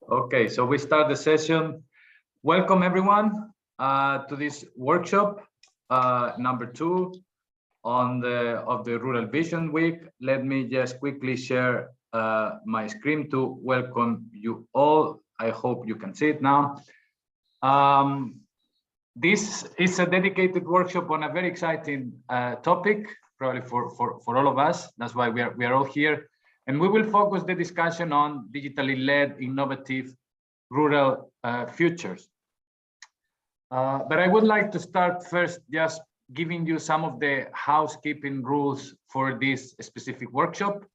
Okay, so we start the session. Welcome everyone to this workshop number 2 of the Rural Vision Week. Let me just quickly share my screen to welcome you all. I hope you can see it now. This is a dedicated workshop on a very exciting topic, probably for all of us. That's why we are all here. And we will focus the discussion on digitally led, innovative, rural futures. But I would like to start first just giving you some of the housekeeping rules for this specific workshop.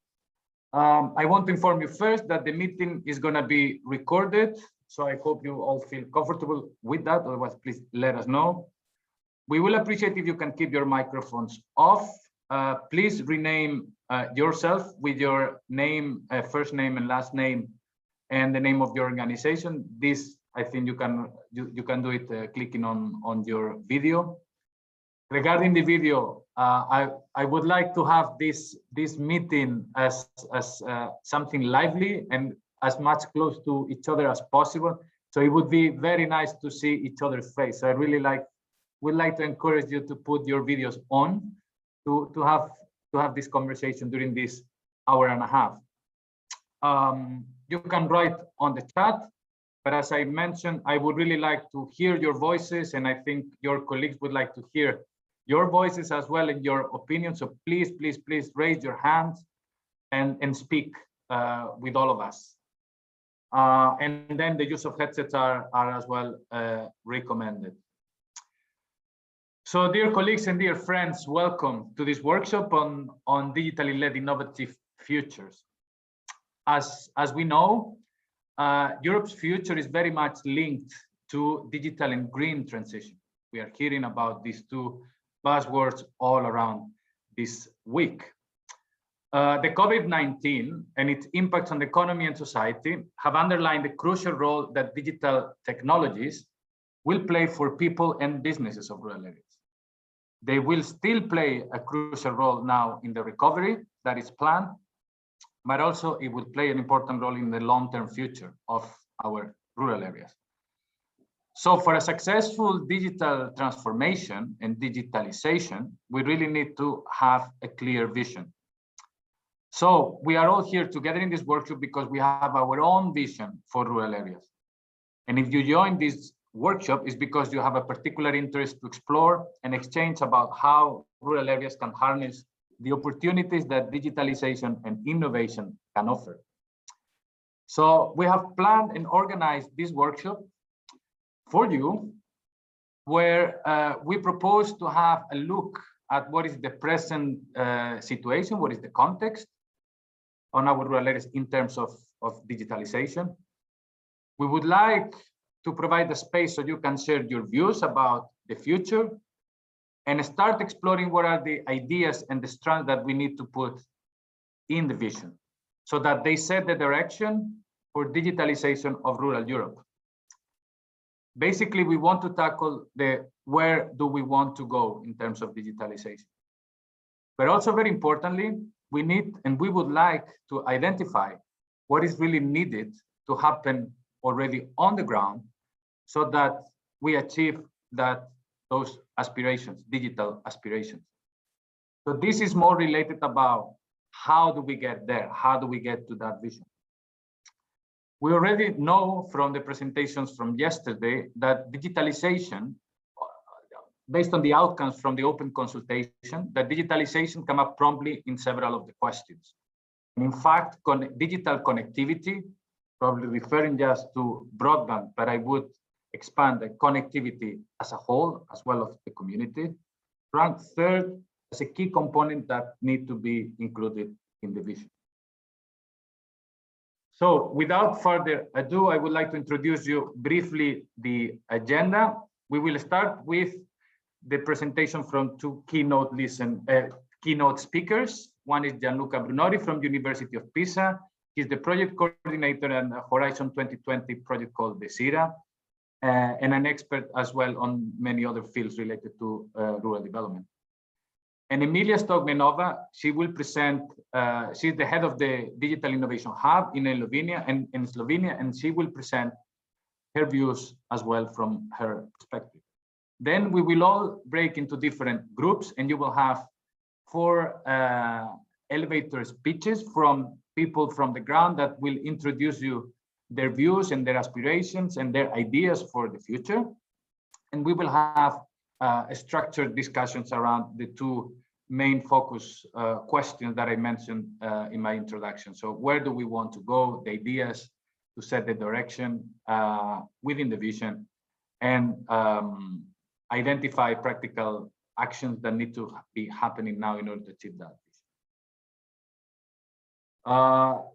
I want to inform you first that the meeting is going to be recorded. So I hope you all feel comfortable with that. Otherwise, please let us know. We will appreciate if you can keep your microphones off. Please rename yourself with your name, first name and last name, and the name of your organization. This, I think you can do it clicking on your video. Regarding the video, I would like to have this meeting as something lively and as much close to each other as possible. So it would be very nice to see each other's face. So I really would like to encourage you to put your videos on to have this conversation during this hour and a half. You can write on the chat, but as I mentioned, I would really like to hear your voices, and I think your colleagues would like to hear your voices as well and your opinions. So please raise your hands and speak with all of us. And then the use of headsets are as well recommended. So dear colleagues and dear friends, welcome to this workshop on digitally led innovative futures. As we know, Europe's future is very much linked to digital and green transition. We are hearing about these two buzzwords all around this week. The COVID-19 and its impacts on the economy and society have underlined the crucial role that digital technologies will play for people and businesses of rural areas. They will still play a crucial role now in the recovery that is planned, but also it will play an important role in the long-term future of our rural areas. So for a successful digital transformation and digitalization, we really need to have a clear vision. So we are all here together in this workshop because we have our own vision for rural areas. And if you join this workshop, it's because you have a particular interest to explore and exchange about how rural areas can harness the opportunities that digitalization and innovation can offer. So we have planned and organized this workshop for you, where we propose to have a look at what is the present situation, what is the context on our rural areas in terms of digitalization. We would like to provide a space so you can share your views about the future and start exploring what are the ideas and the strands that we need to put in the vision so that they set the direction for digitalization of rural Europe. Basically, we want to tackle the where do we want to go in terms of digitalization. But also very importantly, we need and we would like to identify what is really needed to happen already on the ground so that we achieve those aspirations, digital aspirations. So this is more related about how do we get there? How do we get to that vision? We already know from the presentations from yesterday that digitalization, based on the outcomes from the open consultation, that digitalization came up promptly in several of the questions. And in fact, digital connectivity, probably referring just to broadband, but I would expand the connectivity as a whole, as well as the community, ranked third as a key component that need to be included in the vision. So without further ado, I would like to introduce you briefly the agenda. We will start with the presentation from two keynote speakers. One is Gianluca Brunori from University of Pisa. He's the project coordinator and Horizon 2020 project called DESIRA, and an expert as well on many other fields related to rural development. And Emilija Stojmenova, she will present, she's the head of the Digital Innovation Hub in Slovenia, and she will present her views as well from her perspective. Then we will all break into different groups, and you will have 4 elevator speeches from people from the ground that will introduce you their views and their aspirations and their ideas for the future. And we will have structured discussions around the 2 main focus questions that I mentioned in my introduction. So where do we want to go, the ideas to set the direction within the vision, and identify practical actions that need to be happening now in order to achieve that.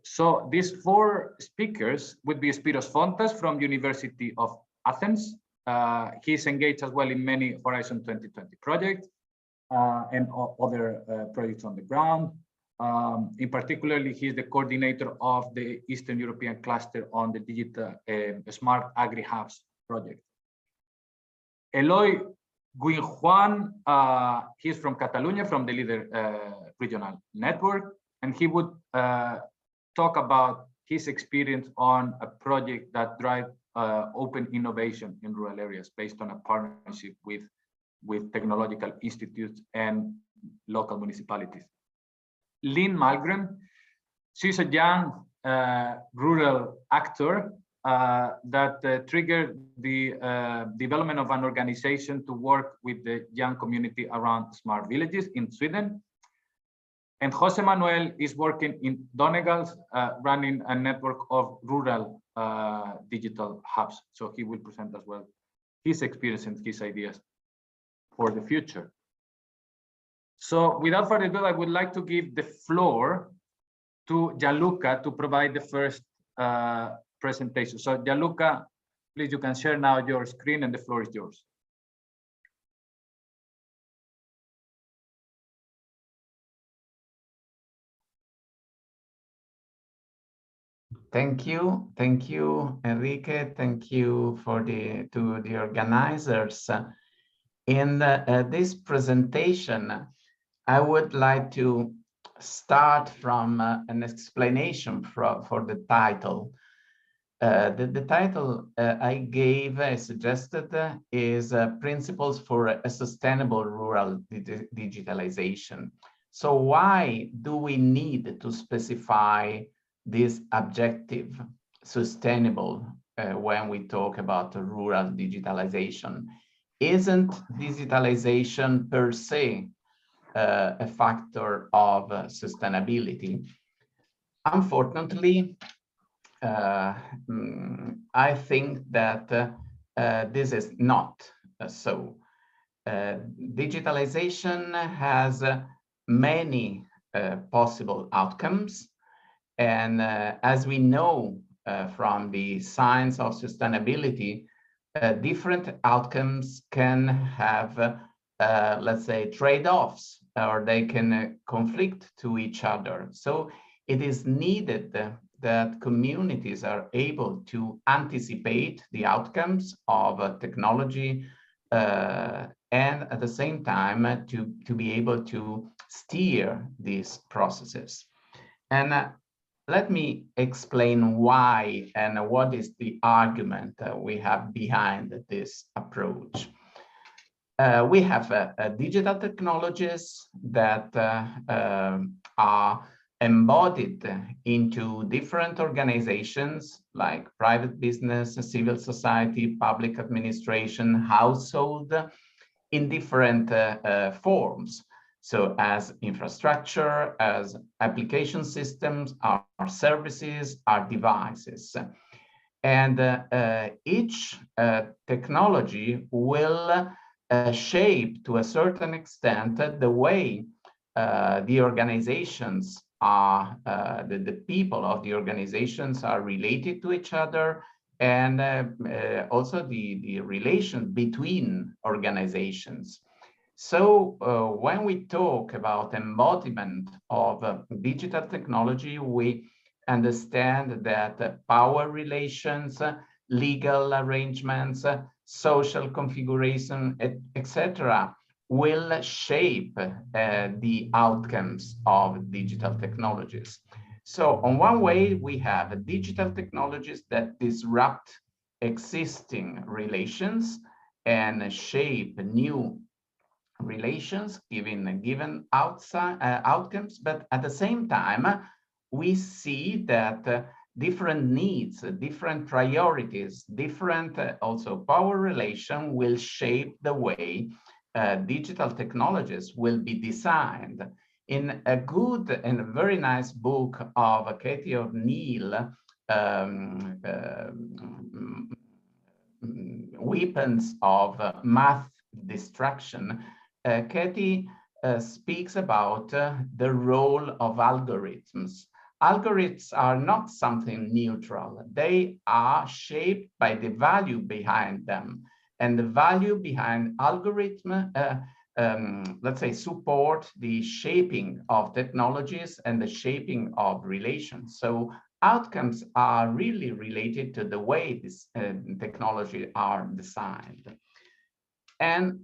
So these 4 speakers would be Spyros Fountas from University of Athens. He's engaged as well in many Horizon 2020 projects and other projects on the ground. In particularly, he's the coordinator of the Eastern European cluster on the digital smart agri-hubs project. Eloi Guinjoan, he's from Catalonia, from the Leader regional network, and he would talk about his experience on a project that drives open innovation in rural areas based on a partnership with technological institutes and local municipalities. Linn Malmgren, she's a young rural actor that triggered the development of an organization to work with the young community around smart villages in Sweden. And Jose Manuel is working in Donegal, running a network of rural digital hubs. So he will present as well his experience and his ideas for the future. So without further ado, I would like to give the floor to Gianluca to provide the first presentation. So Gianluca, please, you can share now your screen and the floor is yours. Thank you, Enrique. Thank you to the organizers. In this presentation, I would like to start from an explanation for the title. The title I suggested is Principles for a Sustainable Rural Digitalization. So why do we need to specify this objective, sustainable, when we talk about rural digitalization? Isn't digitalization per se a factor of sustainability? Unfortunately, I think that this is not so. Digitalization has many possible outcomes. And as we know from the science of sustainability, different outcomes can have, let's say, trade-offs, or they can conflict to each other. So it is needed that communities are able to anticipate the outcomes of technology and at the same time to be able to steer these processes. And let me explain why and what is the argument we have behind this approach. We have digital technologies that are embodied into different organizations like private business, civil society, public administration, household, in different forms. So as infrastructure, as application systems, our services, our devices. And each technology will shape to a certain extent the way the organizations are, the people of the organizations are related to each other, and also the relation between organizations. So when we talk about embodiment of digital technology, we understand that power relations, legal arrangements, social configuration, etc., will shape the outcomes of digital technologies. So on one way, we have digital technologies that disrupt existing relations and shape new relations, given outcomes. But at the same time, we see that different needs, different priorities, different also power relation will shape the way digital technologies will be designed. In a good and very nice book of Katie O'Neill, Weapons of Math Destruction, Katie speaks about the role of algorithms. Algorithms are not something neutral. They are shaped by the value behind them. And the value behind algorithm, let's say, support the shaping of technologies and the shaping of relations. So outcomes are really related to the way this technology are designed. And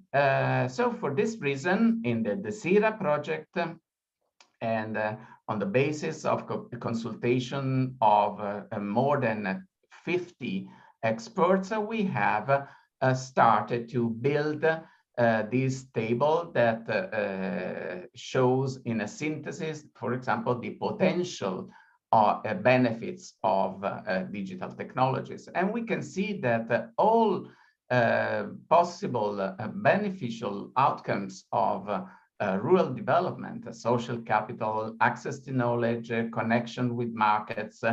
so for this reason, in the DESIRA project, and on the basis of consultation of more than 50 experts, we have started to build this table that shows in a synthesis, for example, the potential benefits of digital technologies. And we can see that all possible beneficial outcomes of rural development, social capital, access to knowledge, connection with markets,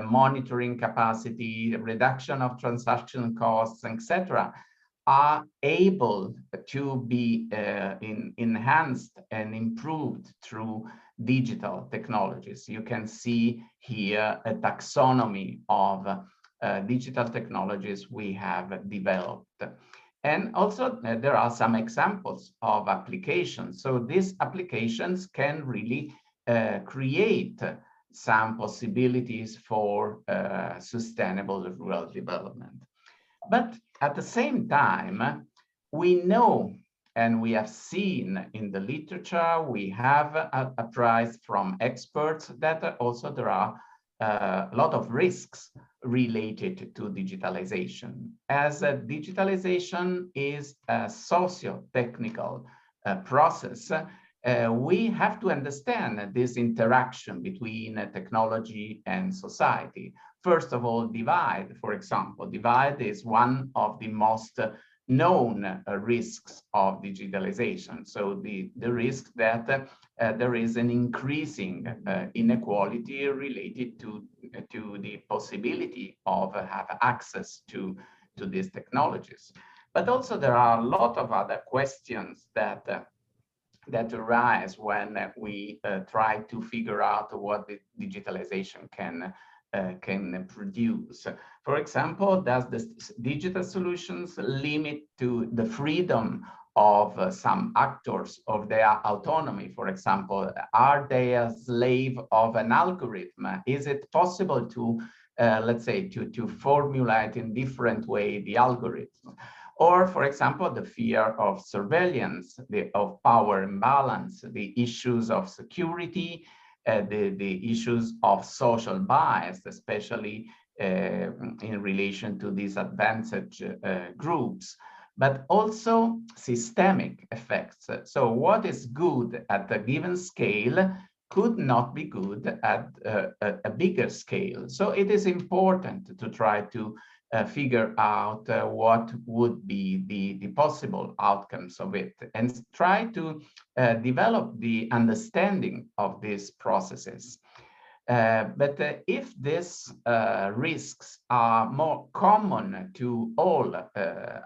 monitoring capacity, reduction of transaction costs, etc., are able to be enhanced and improved through digital technologies. You can see here a taxonomy of digital technologies we have developed. And also there are some examples of applications. So these applications can really create some possibilities for sustainable rural development. But at the same time, we know and we have seen in the literature, we have apprised from experts that also there are a lot of risks related to digitalization. As digitalization is a socio-technical process, we have to understand this interaction between technology and society. First of all, divide, for example. Divide is one of the most known risks of digitalization. So the risk that there is an increasing inequality related to the possibility of have access to these technologies. But also there are a lot of other questions that arise when we try to figure out what the digitalization can produce. For example, does the digital solutions limit to the freedom of some actors of their autonomy? For example, are they a slave of an algorithm? Is it possible to, let's say, to formulate in different way the algorithm? Or, for example, the fear of surveillance, of power imbalance, the issues of security, the issues of social bias, especially in relation to disadvantaged groups, but also systemic effects. So what is good at a given scale could not be good at a bigger scale. So it is important to try to figure out what would be the possible outcomes of it and try to develop the understanding of these processes. But if these risks are more common to all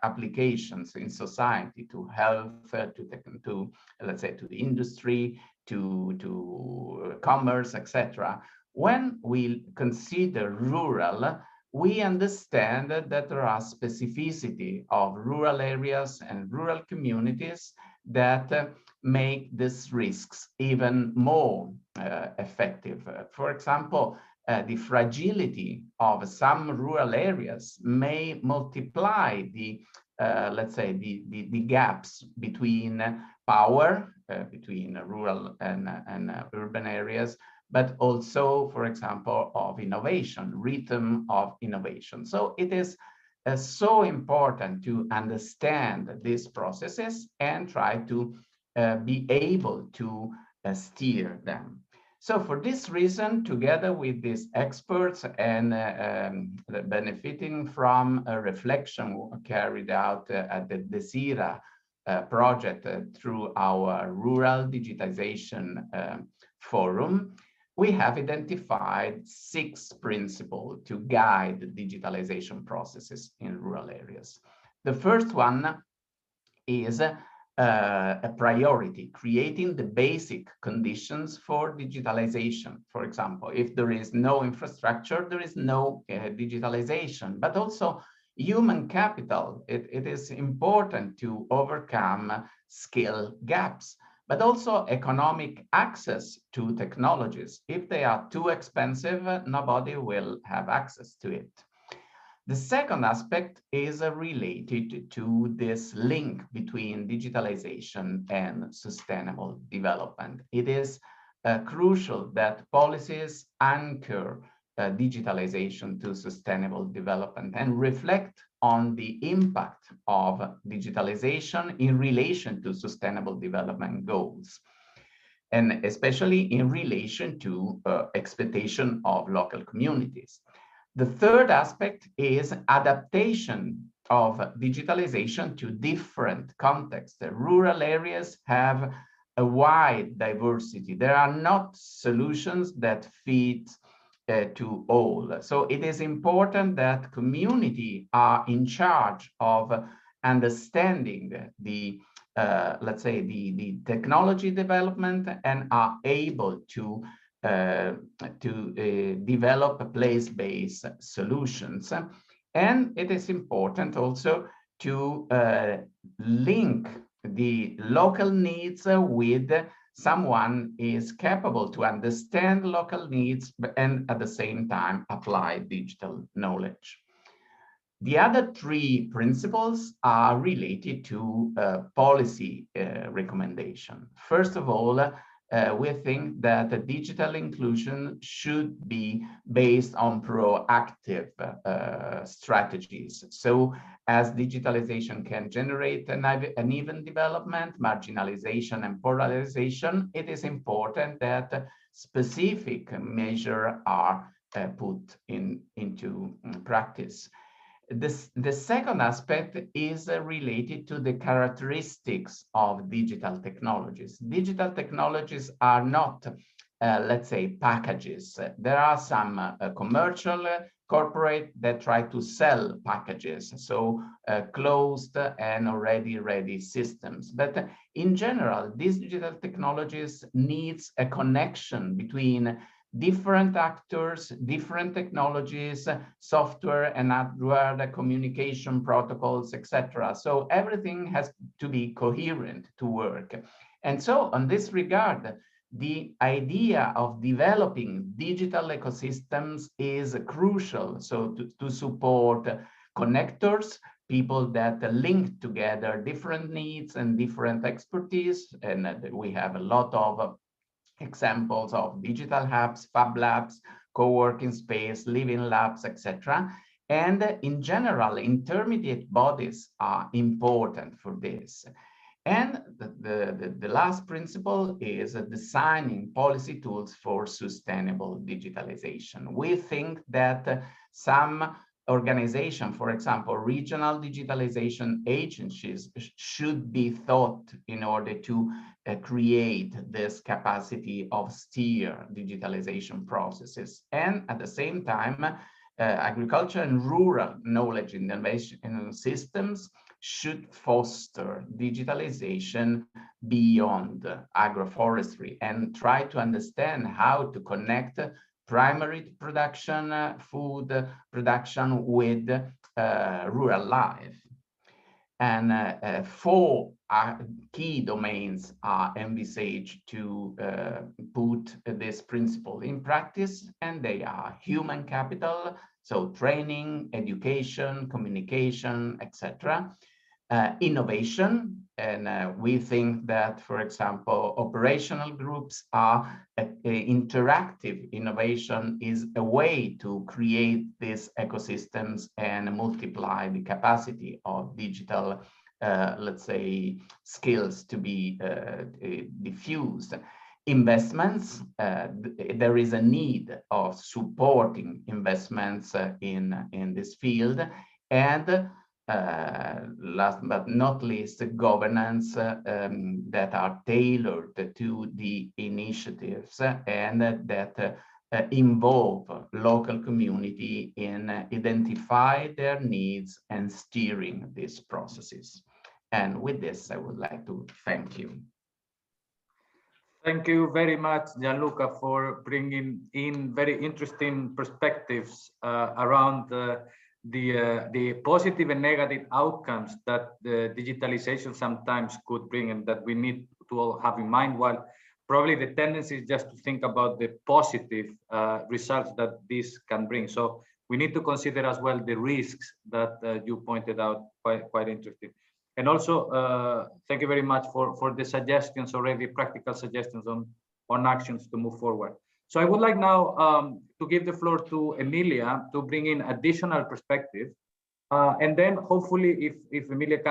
applications in society, to health, to let's say to the industry, to commerce, etc., when we consider rural, we understand that there are specificity of rural areas and rural communities that make these risks even more effective. For example, the fragility of some rural areas may multiply the let's say, the gaps between power, between rural and urban areas, but also, for example, of innovation, rhythm of innovation. So it is so important to understand these processes and try to be able to steer them. So for this reason, together with these experts and benefiting from a reflection carried out at the DESIRA project through our Rural Digitization Forum, we have identified 6 principles to guide digitalization processes in rural areas. The first one is a priority, creating the basic conditions for digitalization. For example, if there is no infrastructure, there is no digitalization, but also human capital. It is important to overcome skill gaps, but also economic access to technologies. If they are too expensive, nobody will have access to it. The second aspect is related to this link between digitalization and sustainable development. It is crucial that policies anchor digitalization to sustainable development and reflect on the impact of digitalization in relation to sustainable development goals, and especially in relation to expectation of local communities. The third aspect is adaptation of digitalization to different contexts. The rural areas have a wide diversity. There are not solutions that fit to all. So it is important that community are in charge of understanding the let's say the technology development and are able to develop place-based solutions. And it is important also to link the local needs with someone is capable to understand local needs and at the same time apply digital knowledge. The other 3 principles are related to policy recommendation. First of all, we think that the digital inclusion should be based on proactive strategies. So as digitalization can generate an uneven development, marginalization and polarization, it is important that specific measures are put into practice. The second aspect is related to the characteristics of digital technologies. Digital technologies are not, let's say, packages. There are some commercial corporate that try to sell packages, so closed and already ready systems. But in general, these digital technologies needs a connection between different actors, different technologies, software and hardware, communication protocols, etc. So everything has to be coherent to work. And so on this regard, the idea of developing digital ecosystems is crucial. So to support connectors, people that link together different needs and different expertise. And we have a lot of examples of digital hubs, fab labs, co-working space, living labs, etc. And in general, intermediate bodies are important for this. And the last principle is designing policy tools for sustainable digitalization. We think that some organization, for example, regional digitalization agencies should be thought in order to create this capacity of steer digitalization processes. And at the same time, agriculture and rural knowledge innovation systems should foster digitalization beyond agroforestry and try to understand how to connect primary production, food production with rural life. And 4 key domains are envisaged to put this principle in practice, and they are human capital, so training, education, communication, etc. innovation. And we think that, for example, operational groups are interactive innovation is a way to create these ecosystems and multiply the capacity of digital, let's say, skills to be diffused. Investments, there is a need of supporting investments in this field, and last but not least, governance that are tailored to the initiatives and that involve local community in identify their needs and steering these processes. And with this, I would like to thank you. Thank you very much, Gianluca, for bringing in very interesting perspectives around the positive and negative outcomes that the digitalization sometimes could bring, and that we need to all have in mind, while probably the tendency is just to think about the positive results that this can bring. So we need to consider as well the risks that you pointed out, quite interesting. And also, thank you very much for the suggestions already, practical suggestions on actions to move forward. So I would like now to give the floor to Emilija to bring in additional perspective. And then hopefully if Emilija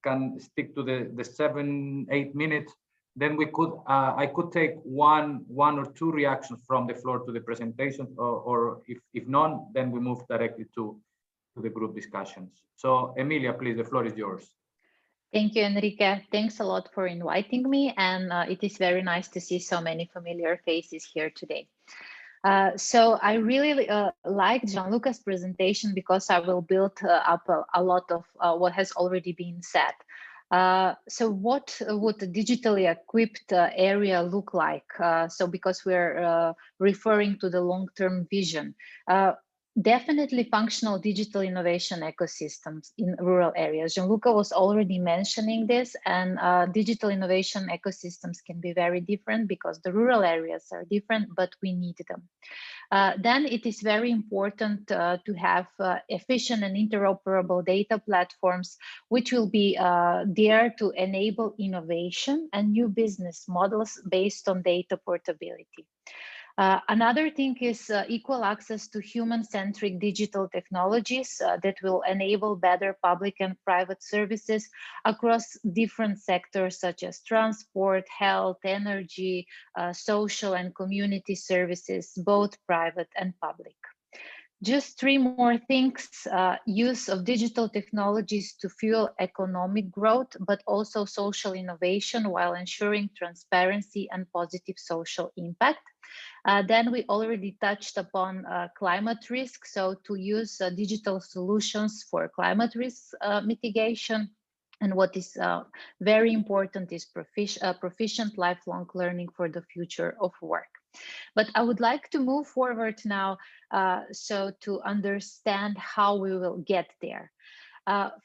can stick to the 7-8 minutes, then we could I could take one or two reactions from the floor to the presentation, or if none, then we move directly to the group discussions. So Emilija, please, the floor is yours. Thank you, Enrique. Thanks a lot for inviting me. And it is very nice to see so many familiar faces here today. So I really liked Gianluca's presentation because I will build up a lot of what has already been said. So what would a digitally equipped area look like? So because we're referring to the long-term vision. Definitely functional digital innovation ecosystems in rural areas. Gianluca was already mentioning this, and digital innovation ecosystems can be very different because the rural areas are different, but we need them. Then it is very important to have efficient and interoperable data platforms, which will be there to enable innovation and new business models based on data portability. Another thing is equal access to human-centric digital technologies that will enable better public and private services across different sectors such as transport, health, energy, social and community services, both private and public. Just three more things: use of digital technologies to fuel economic growth, but also social innovation while ensuring transparency and positive social impact. Then we already touched upon climate risk, so to use digital solutions for climate risk mitigation. And what is very important is proficient lifelong learning for the future of work. But I would like to move forward now so to understand how we will get there.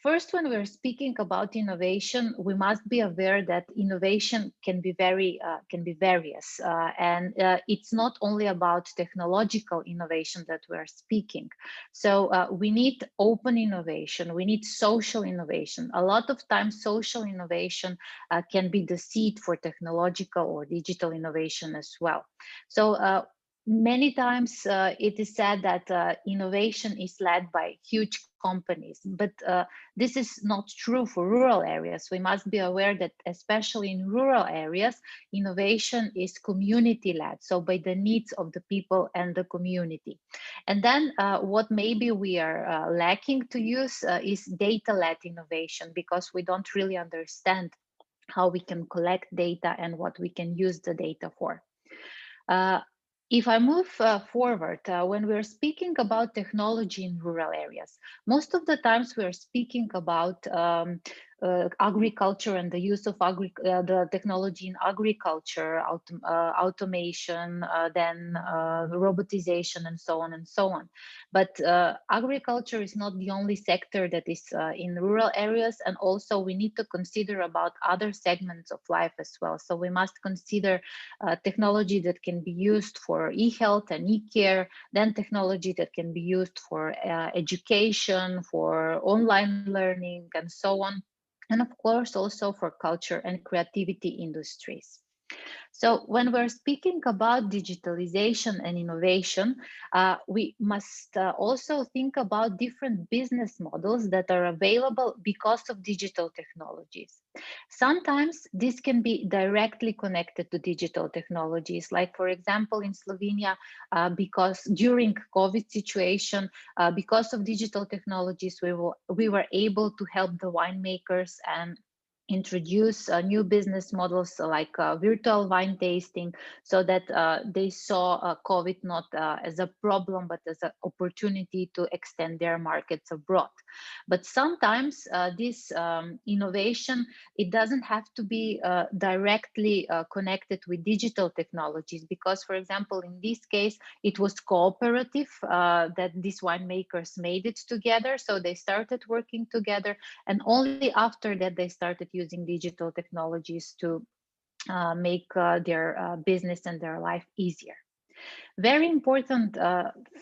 First, when we're speaking about innovation, we must be aware that innovation can be various, and it's not only about technological innovation that we're speaking. So we need open innovation, we need social innovation. A lot of times, social innovation can be the seed for technological or digital innovation as well. So many times it is said that innovation is led by huge companies, but this is not true for rural areas. We must be aware that especially in rural areas, innovation is community-led, so by the needs of the people and the community. And then what maybe we are lacking to use is data-led innovation, because we don't really understand how we can collect data and what we can use the data for. If I move forward, when we're speaking about technology in rural areas, most of the times we're speaking about agriculture and the use of the technology in agriculture, automation, then robotization, and so on and so on. But agriculture is not the only sector that is in rural areas, and also we need to consider about other segments of life as well. So we must consider technology that can be used for e-health and e-care, then technology that can be used for education, for online learning, and so on. And of course, also for culture and creativity industries. So when we're speaking about digitalization and innovation, we must also think about different business models that are available because of digital technologies. Sometimes this can be directly connected to digital technologies, like for example in Slovenia, because during COVID situation, because of digital technologies, we were able to help the winemakers and introduce new business models like virtual wine tasting, so that they saw COVID not as a problem, but as an opportunity to extend their markets abroad. But sometimes this innovation, it doesn't have to be directly connected with digital technologies, because, for example, in this case, it was cooperative that these winemakers made it together. So they started working together, and only after that they started using digital technologies to make their business and their life easier. Very important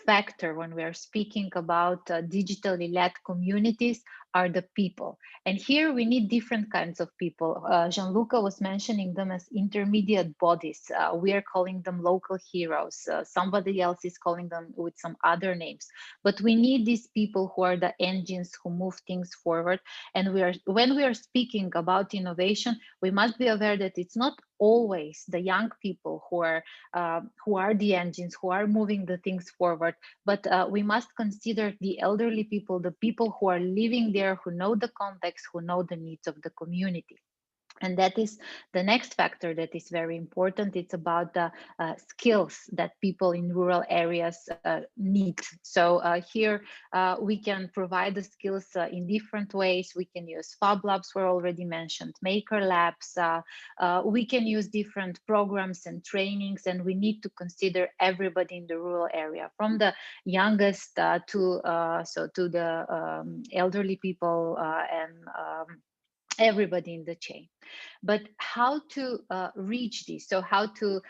factor when we are speaking about digitally led communities are the people. And here we need different kinds of people. Gianluca was mentioning them as intermediate bodies. We are calling them local heroes. Somebody else is calling them with some other names. But we need these people who are the engines who move things forward. And when we are speaking about innovation, we must be aware that it's not always the young people who are the engines, who are moving the things forward, but we must consider the elderly people, the people who are living there, who know the context, who know the needs of the community. And that is the next factor that is very important. It's about the skills that people in rural areas need. So here we can provide the skills in different ways. We can use Fab Labs, were already mentioned, Maker Labs. We can use different programs and trainings, and we need to consider everybody in the rural area, from the youngest to the elderly people and everybody in the chain. But how to reach this? So how to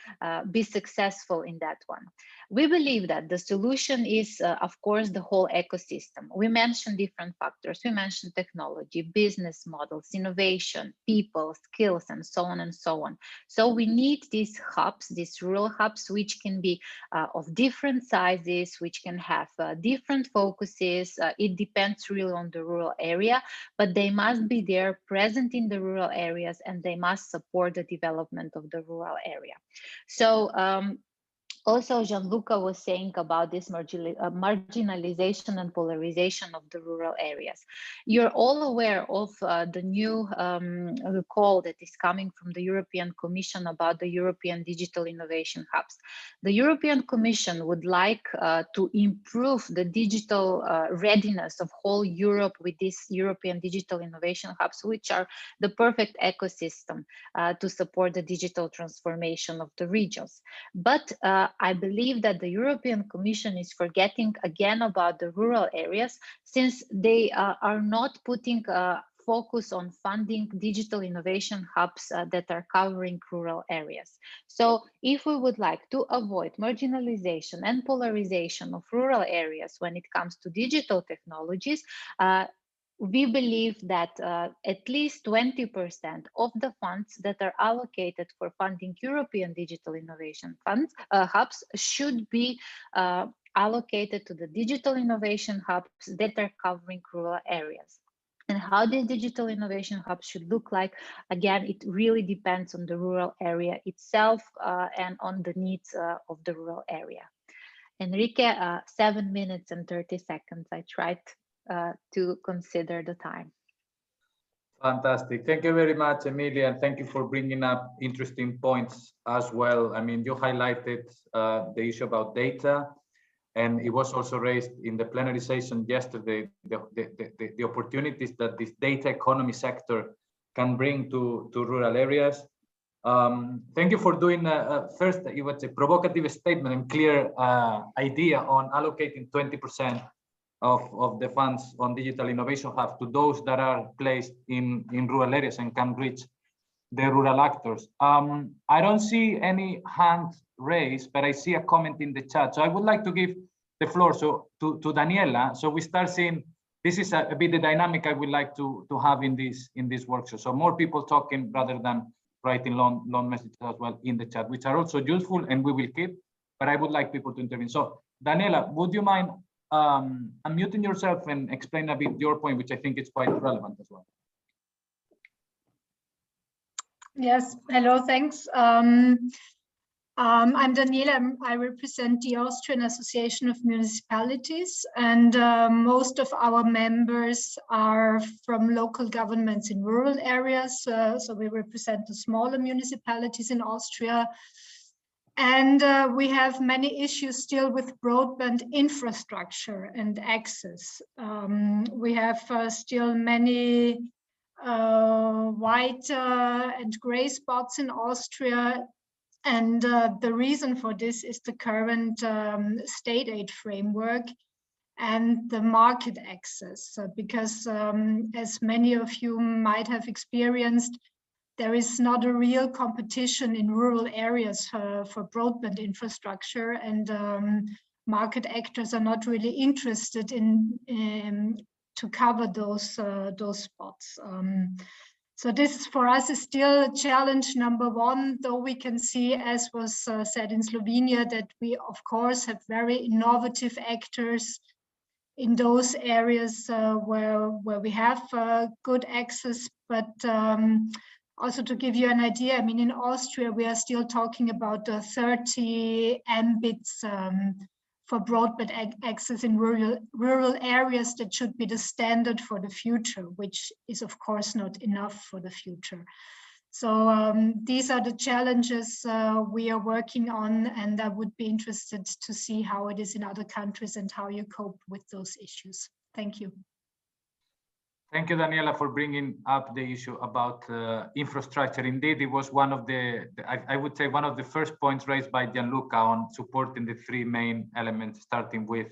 be successful in that one? We believe that the solution is, of course, the whole ecosystem. We mentioned different factors. We mentioned technology, business models, innovation, people, skills, and so on and so on. So we need these hubs, these rural hubs, which can be of different sizes, which can have different focuses. It depends really on the rural area, but they must be there, present in the rural areas, and they must support the development of the rural area. So also, Gianluca was saying about this marginalization and polarization of the rural areas. You're all aware of the new call that is coming from the European Commission about the European Digital Innovation Hubs. The European Commission would like to improve the digital readiness of whole Europe with these European Digital Innovation Hubs, which are the perfect ecosystem to support the digital transformation of the regions. But I believe that the European Commission is forgetting again about the rural areas, since they are not putting focus on funding digital innovation hubs that are covering rural areas. So if we would like to avoid marginalization and polarization of rural areas when it comes to digital technologies, we believe that at least 20% of the funds that are allocated for funding European digital innovation funds hubs should be allocated to the digital innovation hubs that are covering rural areas. And how these digital innovation hubs should look like, again, it really depends on the rural area itself and on the needs of the rural area. Enrique, 7 minutes and 30 seconds. I tried to consider the time. Fantastic. Thank you very much, Emilia, and thank you for bringing up interesting points as well. I mean, you highlighted the issue about data And it was also raised in the plenary session yesterday, the opportunities that this data economy sector can bring to rural areas. Thank you for doing first, it was a provocative statement and clear idea on allocating 20% of the funds on Digital Innovation Hub to those that are placed in rural areas and can reach the rural actors. I don't see any hands raised, but I see a comment in the chat. So I would like to give the floor to Daniela. So we start seeing, this is a bit the dynamic I would like to have in this workshop. So more people talking rather than writing long messages as well in the chat, which are also useful and we will keep, but I would like people to intervene. So Daniela, would you mind unmuting yourself and explain a bit your point, which I think is quite relevant as well. Yes, hello, thanks. I'm Daniela, I represent the Austrian Association of Municipalities, and most of our members are from local governments in rural areas. So we represent the smaller municipalities in Austria. And we have many issues still with broadband infrastructure and access. We have still many white and gray spots in Austria. And the reason for this is the current state aid framework and the market access. Because as many of you might have experienced, there is not a real competition in rural areas for broadband infrastructure, and market actors are not really interested in to cover those spots. So this for us is still a challenge number one, though we can see, as was said in Slovenia, that we of course have very innovative actors in those areas where we have good access. But also to give you an idea, I mean, in Austria, we are still talking about 30 Mbits for broadband access in rural areas. That should be the standard for the future, which is of course not enough for the future. So these are the challenges we are working on, and I would be interested to see how it is in other countries and how you cope with those issues. Thank you. Thank you, Daniela, for bringing up the issue about infrastructure. Indeed, it was one of I would say one of the first points raised by Gianluca on supporting the three main elements, starting with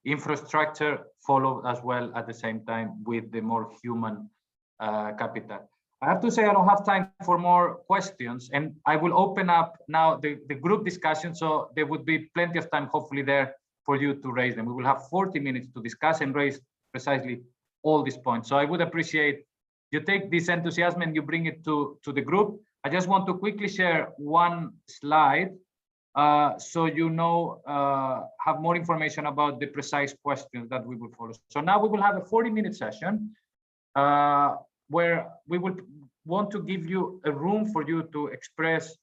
infrastructure, followed as well at the same time with the more human capital. I have to say I don't have time for more questions, and I will open up now the group discussion, so there would be plenty of time, hopefully, there for you to raise them. We will have 40 minutes to discuss and raise precisely all these points. So I would appreciate you take this enthusiasm and you bring it to the group. I just want to quickly share one slide so you know, have more information about the precise questions that we will follow. So now we will have a 40-minute session where we will want to give you a room for you to express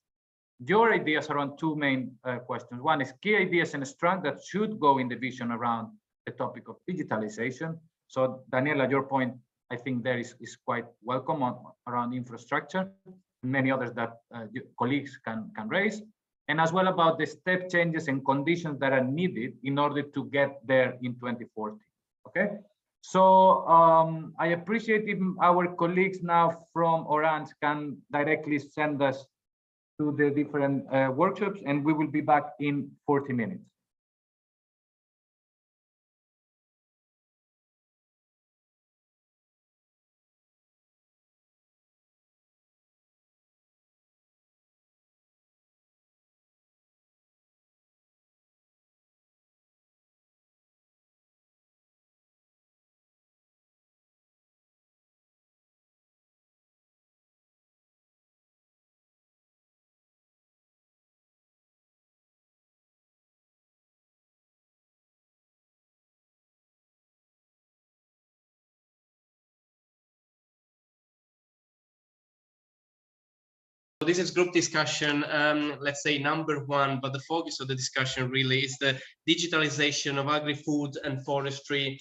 your ideas around two main questions. One is key ideas and strengths that should go in the vision around the topic of digitalization. So Daniela, your point, I think there is quite welcome around infrastructure, many others that colleagues can raise, and as well about the step changes and conditions that are needed in order to get there in 2040. Okay, so I appreciate if our colleagues now from Orange can directly send us to the different workshops, and we will be back in 40 minutes. So this is group discussion, let's say number one, but the focus of the discussion really is the digitalization of agri-food and forestry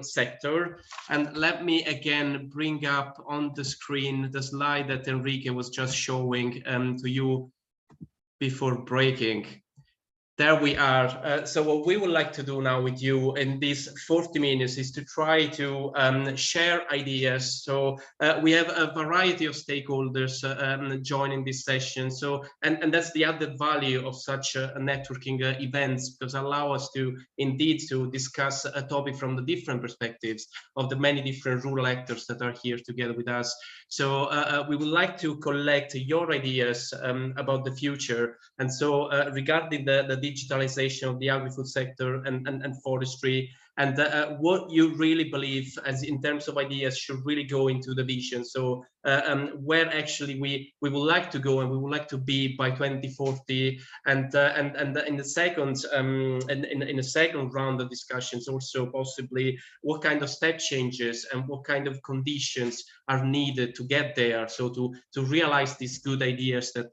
sector. And let me again bring up on the screen the slide that Enrique was just showing to you before breaking. There we are. So what we would like to do now with you in these 40 minutes is to try to share ideas. So we have a variety of stakeholders joining this session. So and that's the added value of such networking events, because allow us to indeed to discuss a topic from the different perspectives of the many different rural actors that are here together with us. So we would like to collect your ideas about the future. And so regarding the digitalization of the agri-food sector and forestry, and what you really believe as in terms of ideas should really go into the vision. So where actually we would like to go and we would like to be by 2040, and in the second in the second round of discussions also possibly what kind of step changes and what kind of conditions are needed to get there, so to realize these good ideas that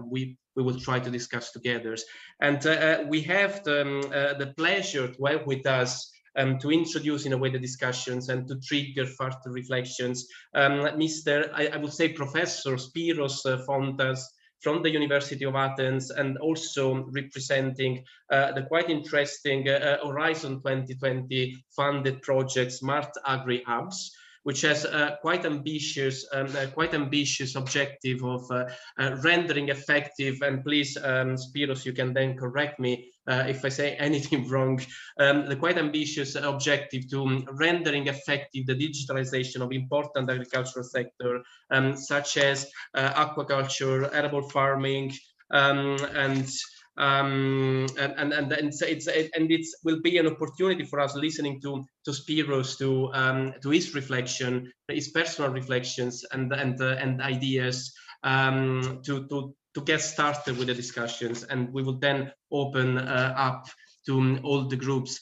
we will try to discuss together. And we have the pleasure to have with us to introduce in a way the discussions and to trigger further reflections, I would say Professor Spyros Fountas from the University of Athens, and also representing the quite interesting Horizon 2020 funded project Smart Agri Hubs, which has a quite ambitious objective of rendering effective, and please, Spyros, you can then correct me if I say anything wrong, the quite ambitious objective to rendering effective the digitalization of important agricultural sector, such as aquaculture, arable farming, and it will be an opportunity for us listening to Spyros to his reflection, his personal reflections and ideas to get started with the discussions, and we will then open up to all the groups.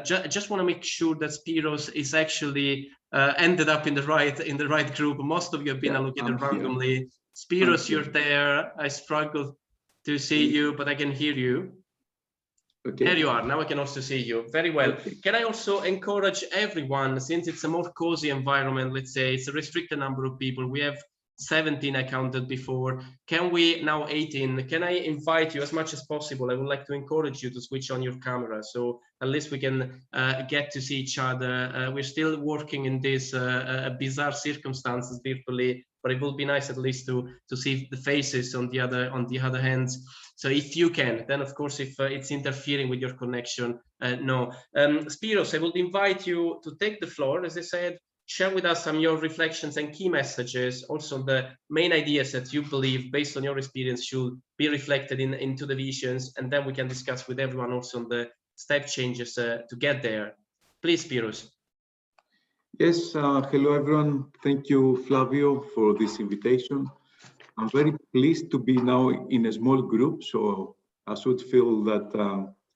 Just want to make sure that Spyros is actually ended up in the right group. Most of you have been allocated randomly. Spyros, you're there. I struggled to see you, but I can hear you. Okay. There you are. Now I can also see you. Very well. Okay. Can I also encourage everyone, since it's a more cozy environment, let's say it's a restricted number of people. We have 17 I counted before. Can we now 18? Can I invite you as much as possible? I would like to encourage you to switch on your camera, so at least we can get to see each other. We're still working in these bizarre circumstances virtually, but it will be nice at least to see the faces on the other hands. So if you can, then of course, if it's interfering with your connection, no. Spyros, I would invite you to take the floor, as I said. Share with us some of your reflections and key messages, also the main ideas that you believe, based on your experience, should be reflected into the visions, and then we can discuss with everyone also on the step changes to get there. Please, Spyros. Yes, hello everyone. Thank you, Flavio, for this invitation. I'm very pleased to be now in a small group, so I should feel that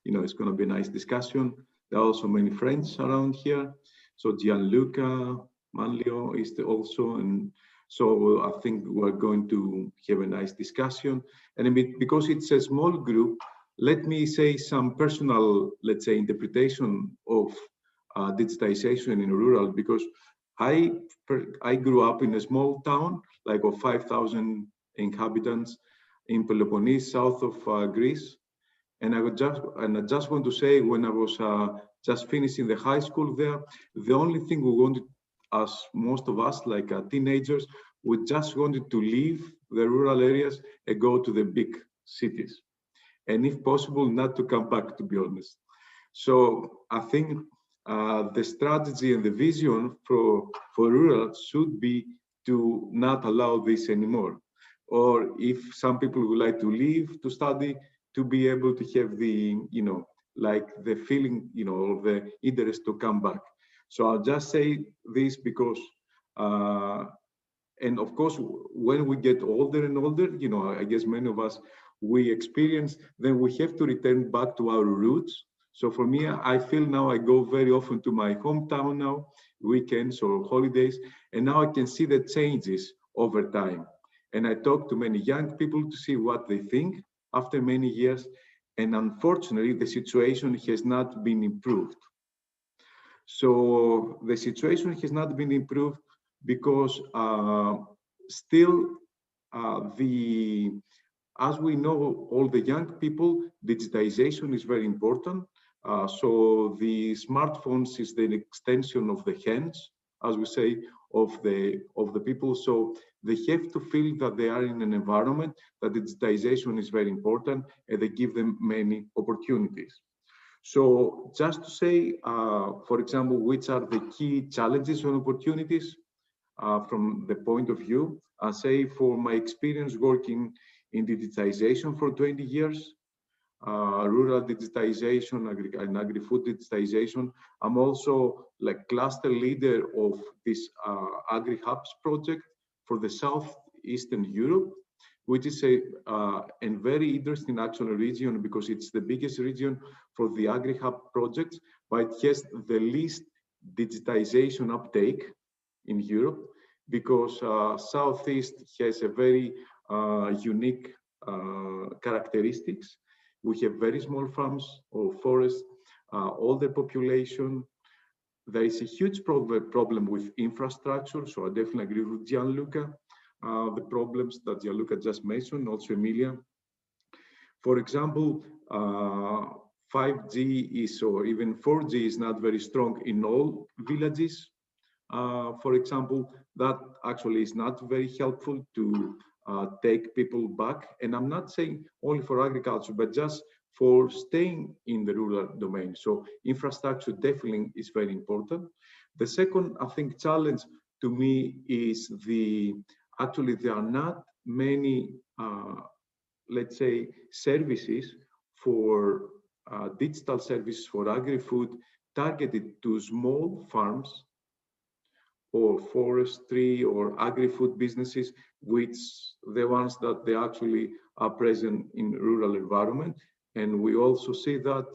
it's going to be a nice discussion. There are also many friends around here. So Gianluca, Manuel is also, and so I think we're going to have a nice discussion. And because it's a small group, let me say some personal, let's say, interpretation of digitization in rural, because I grew up in a small town, like of 5,000 inhabitants in Peloponnese, south of Greece. And I just want to say, when I was just finishing the high school there, the only thing we wanted, as most of us, like teenagers, we just wanted to leave the rural areas and go to the big cities. And if possible, not to come back, to be honest. So I think the strategy and the vision for rural should be to not allow this anymore. Or if some people would like to leave to study, to be able to have the, like the feeling, or the interest to come back. So I'll just say this because, and of course, when we get older and older, I guess many of us, we experience, then we have to return back to our roots. So for me, I feel now I go very often to my hometown now, weekends or holidays, and now I can see the changes over time. And I talk to many young people to see what they think after many years. And unfortunately, the situation has not been improved. So the situation has not been improved because still the as we know, all the young people, digitization is very important. So the smartphones is the extension of the hands, as we say, of the people. So they have to feel that they are in an environment that digitization is very important, and they give them many opportunities. So just to say, for example, which are the key challenges and opportunities from the point of view, I say for my experience working in digitization for 20 years, rural digitization, and agri-food digitization. I'm also like cluster leader of this agri-hubs project for the Southeastern Europe, which is a very interesting actual region because it's the biggest region for the agri-hub projects, but it has the least digitization uptake in Europe because Southeast has a very unique characteristics. We have very small farms or forests, older population. There is a huge problem with infrastructure. So I definitely agree with Gianluca. The problems that Gianluca just mentioned, also Emilija. For example, 5G is, or even 4G is not very strong in all villages. For example, that actually is not very helpful to take people back. And I'm not saying only for agriculture, but just for staying in the rural domain. So infrastructure definitely is very important. The second, I think, challenge to me is actually there are not many, let's say, services for digital services for agri-food targeted to small farms or forestry or agri-food businesses, which the ones that they actually are present in rural environment. And we also see that.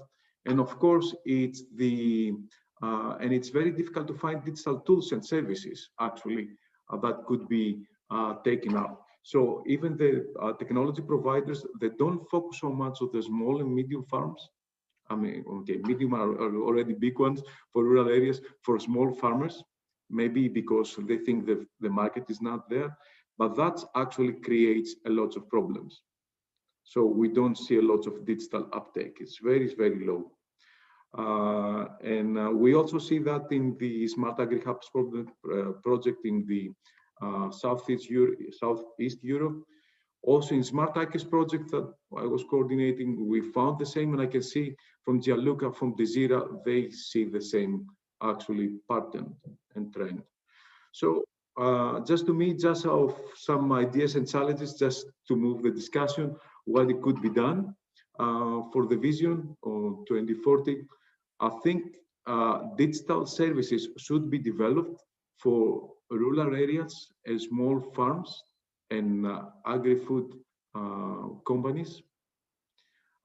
And of course, it's and it's very difficult to find digital tools and services actually that could be taken up. So even the technology providers, they don't focus so much on the small and medium farms. I mean, okay, medium are already big ones for rural areas. For small farmers, maybe because they think that the market is not there, but that actually creates a lot of problems. So we don't see a lot of digital uptake. It's very, very low. And we also see that in the Smart Agri-Hubs project in the Southeast Europe. Also in Smart Agri project that I was coordinating, we found the same, and I can see from Gianluca, from DESIRA, they see the same actually pattern and trend. So just to me, just of some ideas and challenges, just to move the discussion, what it could be done for the vision of 2040. I think digital services should be developed for rural areas and small farms and agri-food companies.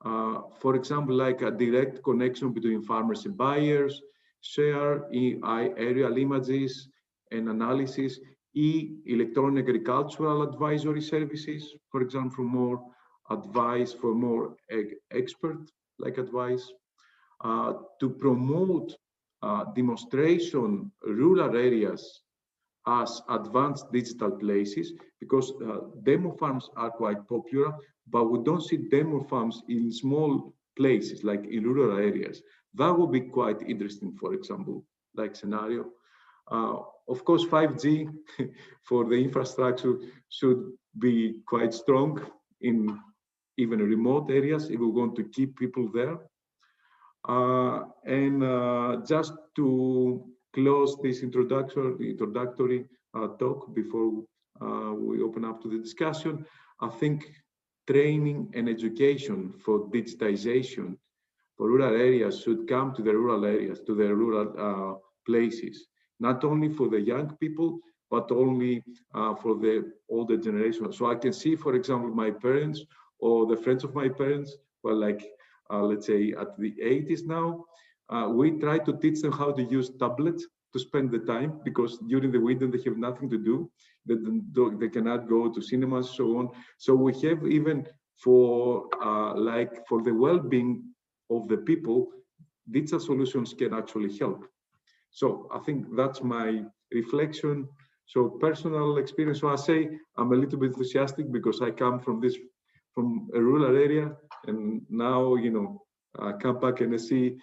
For example, like a direct connection between farmers and buyers, share aerial images and analysis, electronic agricultural advisory services, for example, for more advice, for more expert-like advice, to promote demonstration rural areas as advanced digital places, because demo farms are quite popular, but we don't see demo farms in small places like in rural areas. That would be quite interesting, for example, like scenario. Of course, 5G for the infrastructure should be quite strong in even remote areas if we're going to keep people there. Just to close this introductory talk before we open up to the discussion, I think training and education for digitization for rural areas should come to the rural areas, to the rural places, not only for the young people, but only for the older generation. So I can see, for example, my parents or the friends of my parents, well, like, let's say at the 80s now, we try to teach them how to use tablets to spend the time, because during the winter they have nothing to do. They cannot go to cinemas, so on. So we have even for like for the well-being of the people, digital solutions can actually help. So I think that's my reflection. So personal experience. So I say I'm a little bit enthusiastic because I come from this from a rural area, and now, you know, come back and see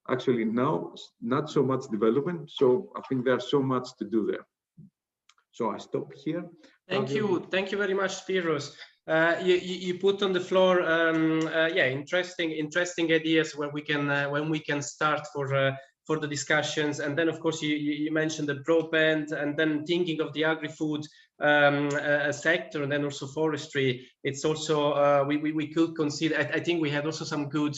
actually now not so much development. So I think there's so much to do there. So I stop here. Thank you very much, Spyros. You put on the floor, yeah, interesting ideas where we can when we can start for the discussions. And then, of course, you mentioned the broadband, and then thinking of the agri-food sector, and then also forestry. It's also we could consider. I think we had also some good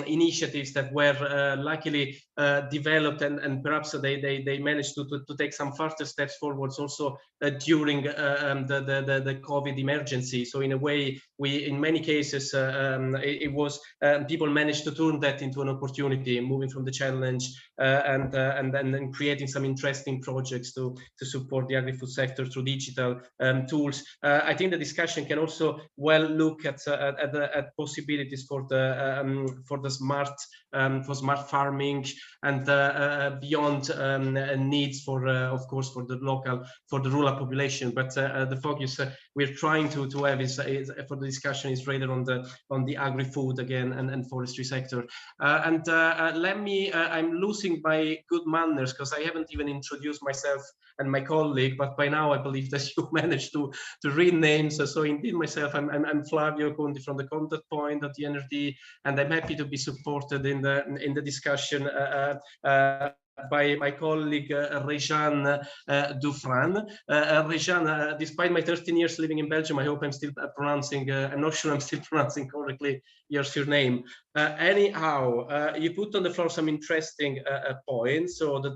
initiatives that were luckily developed, and perhaps they managed to take some further steps forwards also during the COVID emergency. So in a way, we in many cases it was people managed to turn that into an opportunity, moving from the challenge and then creating some interesting projects to support the agri-food sector through digital tools. I think the discussion can also well look at possibilities for the smart farming and beyond needs for of course for the rural population. But the focus we're trying to have is for the discussion is rather on the agri-food again and forestry sector. Let me I'm losing my good manners because I haven't even introduced myself and my colleague, but by now I believe that you managed to read names. So indeed, myself, I'm Flavio Conti from the Contact Point at the NRD, and I'm happy to be supported in the discussion by my colleague Rejan Dufran. Rejan, despite my 13 years living in Belgium, I hope I'm still pronouncing, I'm not sure I'm still pronouncing correctly your surname. Anyhow, you put on the floor some interesting points. So the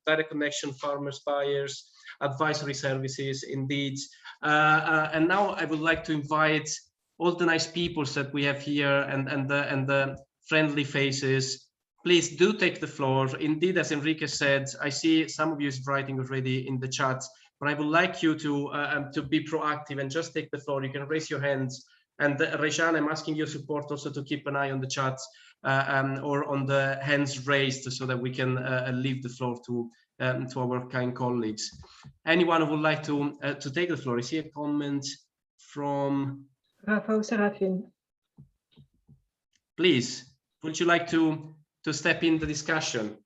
direct connection, farmers, buyers, advisory services, indeed. And now I would like to invite all the nice people that we have here and the friendly faces. Please do take the floor. Indeed, as Enrique said, I see some of you is writing already in the chat, but I would like you to be proactive and just take the floor. You can raise your hands. And Rejan, I'm asking your support also to keep an eye on the chat or on the hands raised so that we can leave the floor to our kind colleagues. Anyone who would like to take the floor? I see a comment from Rafael Serafin. Please, would you like to step in the discussion?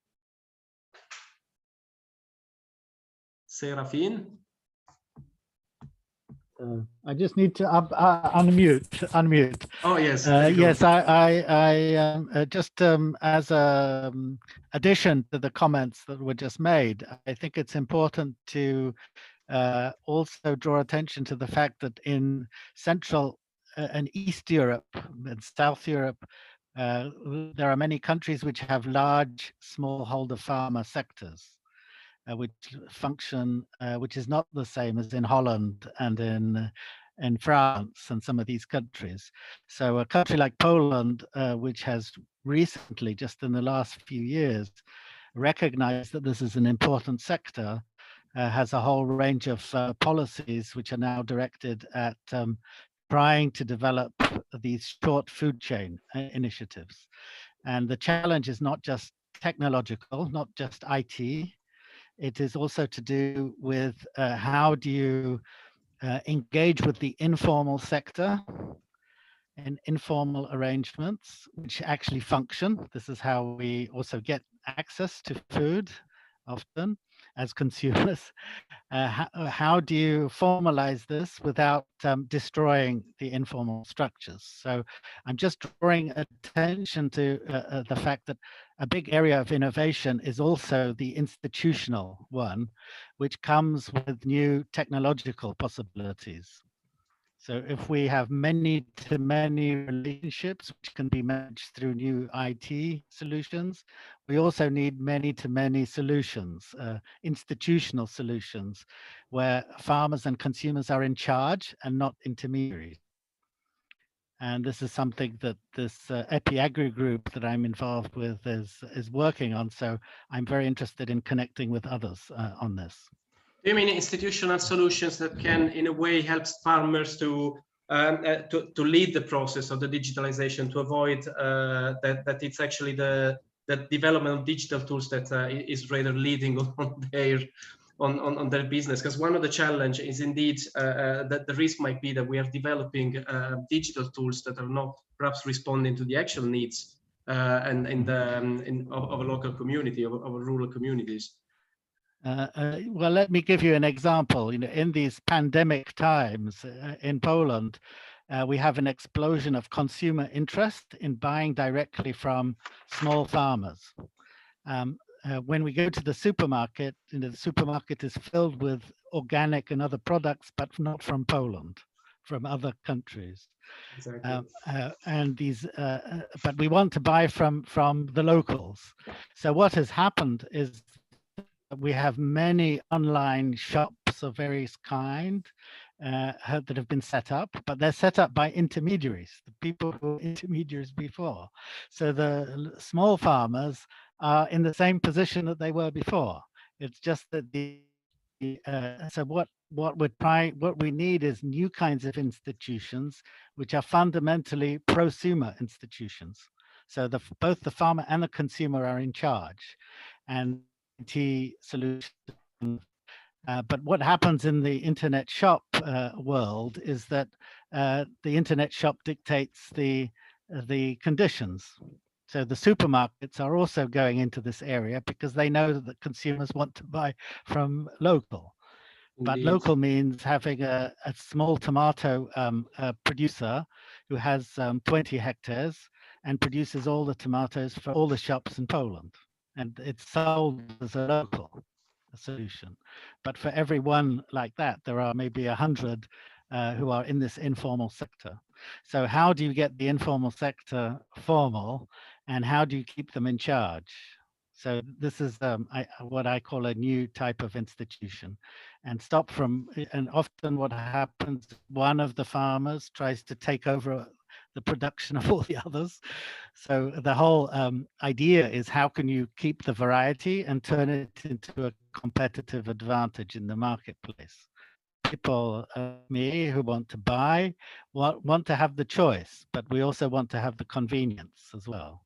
Serafin? I just need to unmute. Oh yes. Yes, I just as a addition to the comments that were just made, I think it's important to also draw attention to the fact that in Central and East Europe and South Europe, there are many countries which have large smallholder farmer sectors. Which function, which is not the same as in Holland and in France and some of these countries. So a country like Poland, which has recently, just in the last few years, recognized that this is an important sector, has a whole range of policies which are now directed at trying to develop these short food chain initiatives. And the challenge is not just technological, not just IT. It is also to do with how do you engage with the informal sector and informal arrangements which actually function. This is how we also get access to food often as consumers. How do you formalize this without destroying the informal structures? So I'm just drawing attention to the fact that a big area of innovation is also the institutional one, which comes with new technological possibilities. So if we have many-to-many relationships, which can be managed through new IT solutions, we also need many-to-many solutions, institutional solutions, where farmers and consumers are in charge and not intermediaries. And this is something that this EpiAgri group that I'm involved with is working on. So I'm very interested in connecting with others on this. Do you mean institutional solutions that can, in a way, help farmers to lead the process of the digitalization, to avoid that it's actually the development of digital tools that is rather leading on on their business, because one of the challenges is indeed that the risk might be that we are developing digital tools that are not perhaps responding to the actual needs of a local community, of rural communities. Well, let me give you an example. In these pandemic times in Poland, we have an explosion of consumer interest in buying directly from small farmers. When we go to the supermarket, the supermarket is filled with organic and other products, but not from Poland, from other countries. Exactly. And these, but we want to buy from the locals. So what has happened is we have many online shops of various kind that have been set up, but they're set up by intermediaries, the people who were intermediaries before. So the small farmers are in the same position that they were before. It's just that so what we need is new kinds of institutions which are fundamentally prosumer institutions. So both the farmer and the consumer are in charge, and solution. But what happens in the internet shop world is that the internet shop dictates the conditions. So the supermarkets are also going into this area because they know that consumers want to buy from local. But Indeed. Local means having a small tomato producer who has 20 hectares and produces all the tomatoes for all the shops in Poland. And it's sold as a local solution. But for every one like that, there are maybe 100 who are in this informal sector. So how do you get the informal sector formal, and how do you keep them in charge? So this is what I call a new type of institution. And often what happens, one of the farmers tries to take over the production of all the others. So the whole idea is, how can you keep the variety and turn it into a competitive advantage in the marketplace? People me who want to buy want to have the choice, but we also want to have the convenience as well.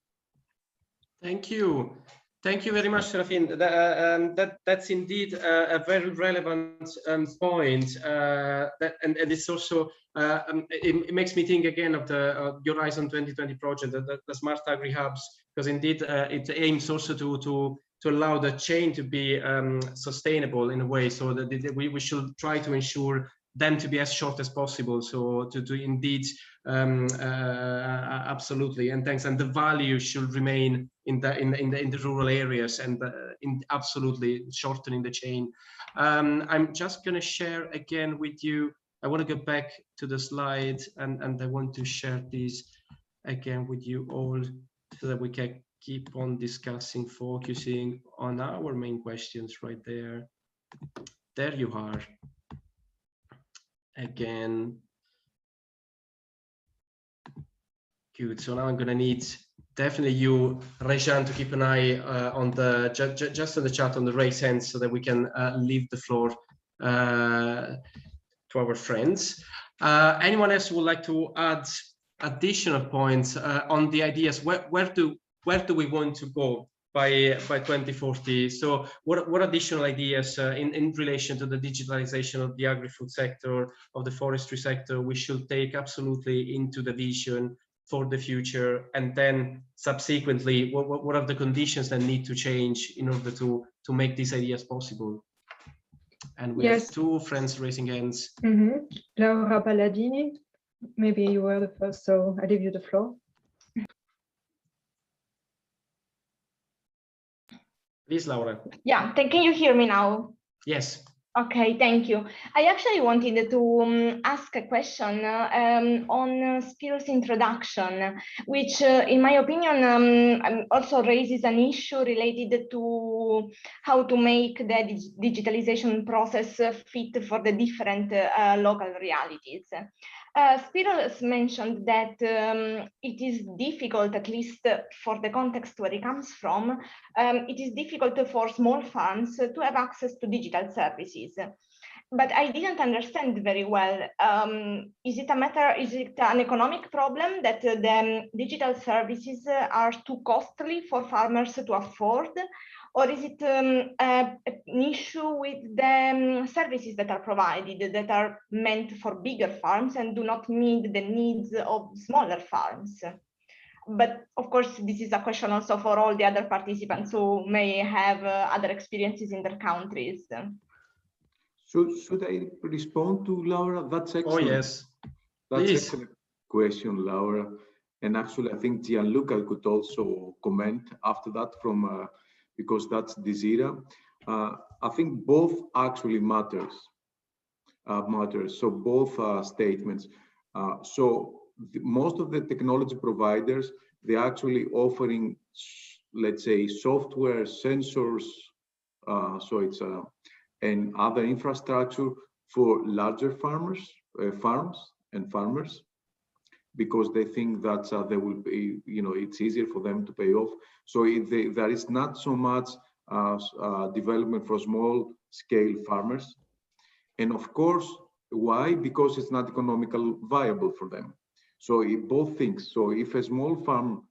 Thank you. Thank you very much, Serafin. That's indeed a very relevant point. And it's also, it makes me think again of the Horizon 2020 project, the Smart Agri Hubs, because indeed it aims also to allow the chain to be sustainable in a way, so that we should try to ensure them to be as short as possible. So to indeed, absolutely, and thanks. And the value should remain in the rural areas, and in absolutely shortening the chain. I'm just going to share again with you. I want to go back to the slide, and I want to share this again with you all, so that we can keep on discussing, focusing on our main questions right there. There you are. Again. Good. So now I'm going to need definitely you, Rejan, to keep an eye on the just on the chat on the raise hands, so that we can leave the floor to our friends. Anyone else who would like to add additional points on the ideas? Where do we want to go by 2040? So what additional ideas in relation to the digitalization of the agri-food sector, of the forestry sector, we should take absolutely into the vision for the future? And then subsequently, what are the conditions that need to change in order to make these ideas possible? And we have two friends raising hands. Laura Palladini, maybe you were the first, so I leave you the floor. Please, Laura. Yeah, can you hear me now? Yes. Okay, thank you. I actually wanted to ask a question on Spyros' introduction, which in my opinion also raises an issue related to how to make the digitalization process fit for the different local realities. Spyros mentioned that it is difficult, at least for the context where he comes from, it is difficult for small farms to have access to digital services. but I didn't understand very well. Is it an economic problem that the digital services are too costly for farmers to afford? Or is it an issue with the services that are provided that are meant for bigger farms and do not meet the needs of smaller farms? But of course, this is a question also for all the other participants who may have other experiences in their countries. Should I respond to Laura? That's excellent. Oh, yes. That's Please. excellent question, Laura. And actually, I think Gianluca could also comment after that from because that's DESIRA. I think both actually matters. So both statements. Most of the technology providers, they're actually offering, let's say, software, sensors, and other infrastructure for larger farms and farmers, because they think that they will be, it's easier for them to pay off. So there is not so much development for small scale farmers. And of course, why? Because it's not economical viable for them. So both things. So if a small farmer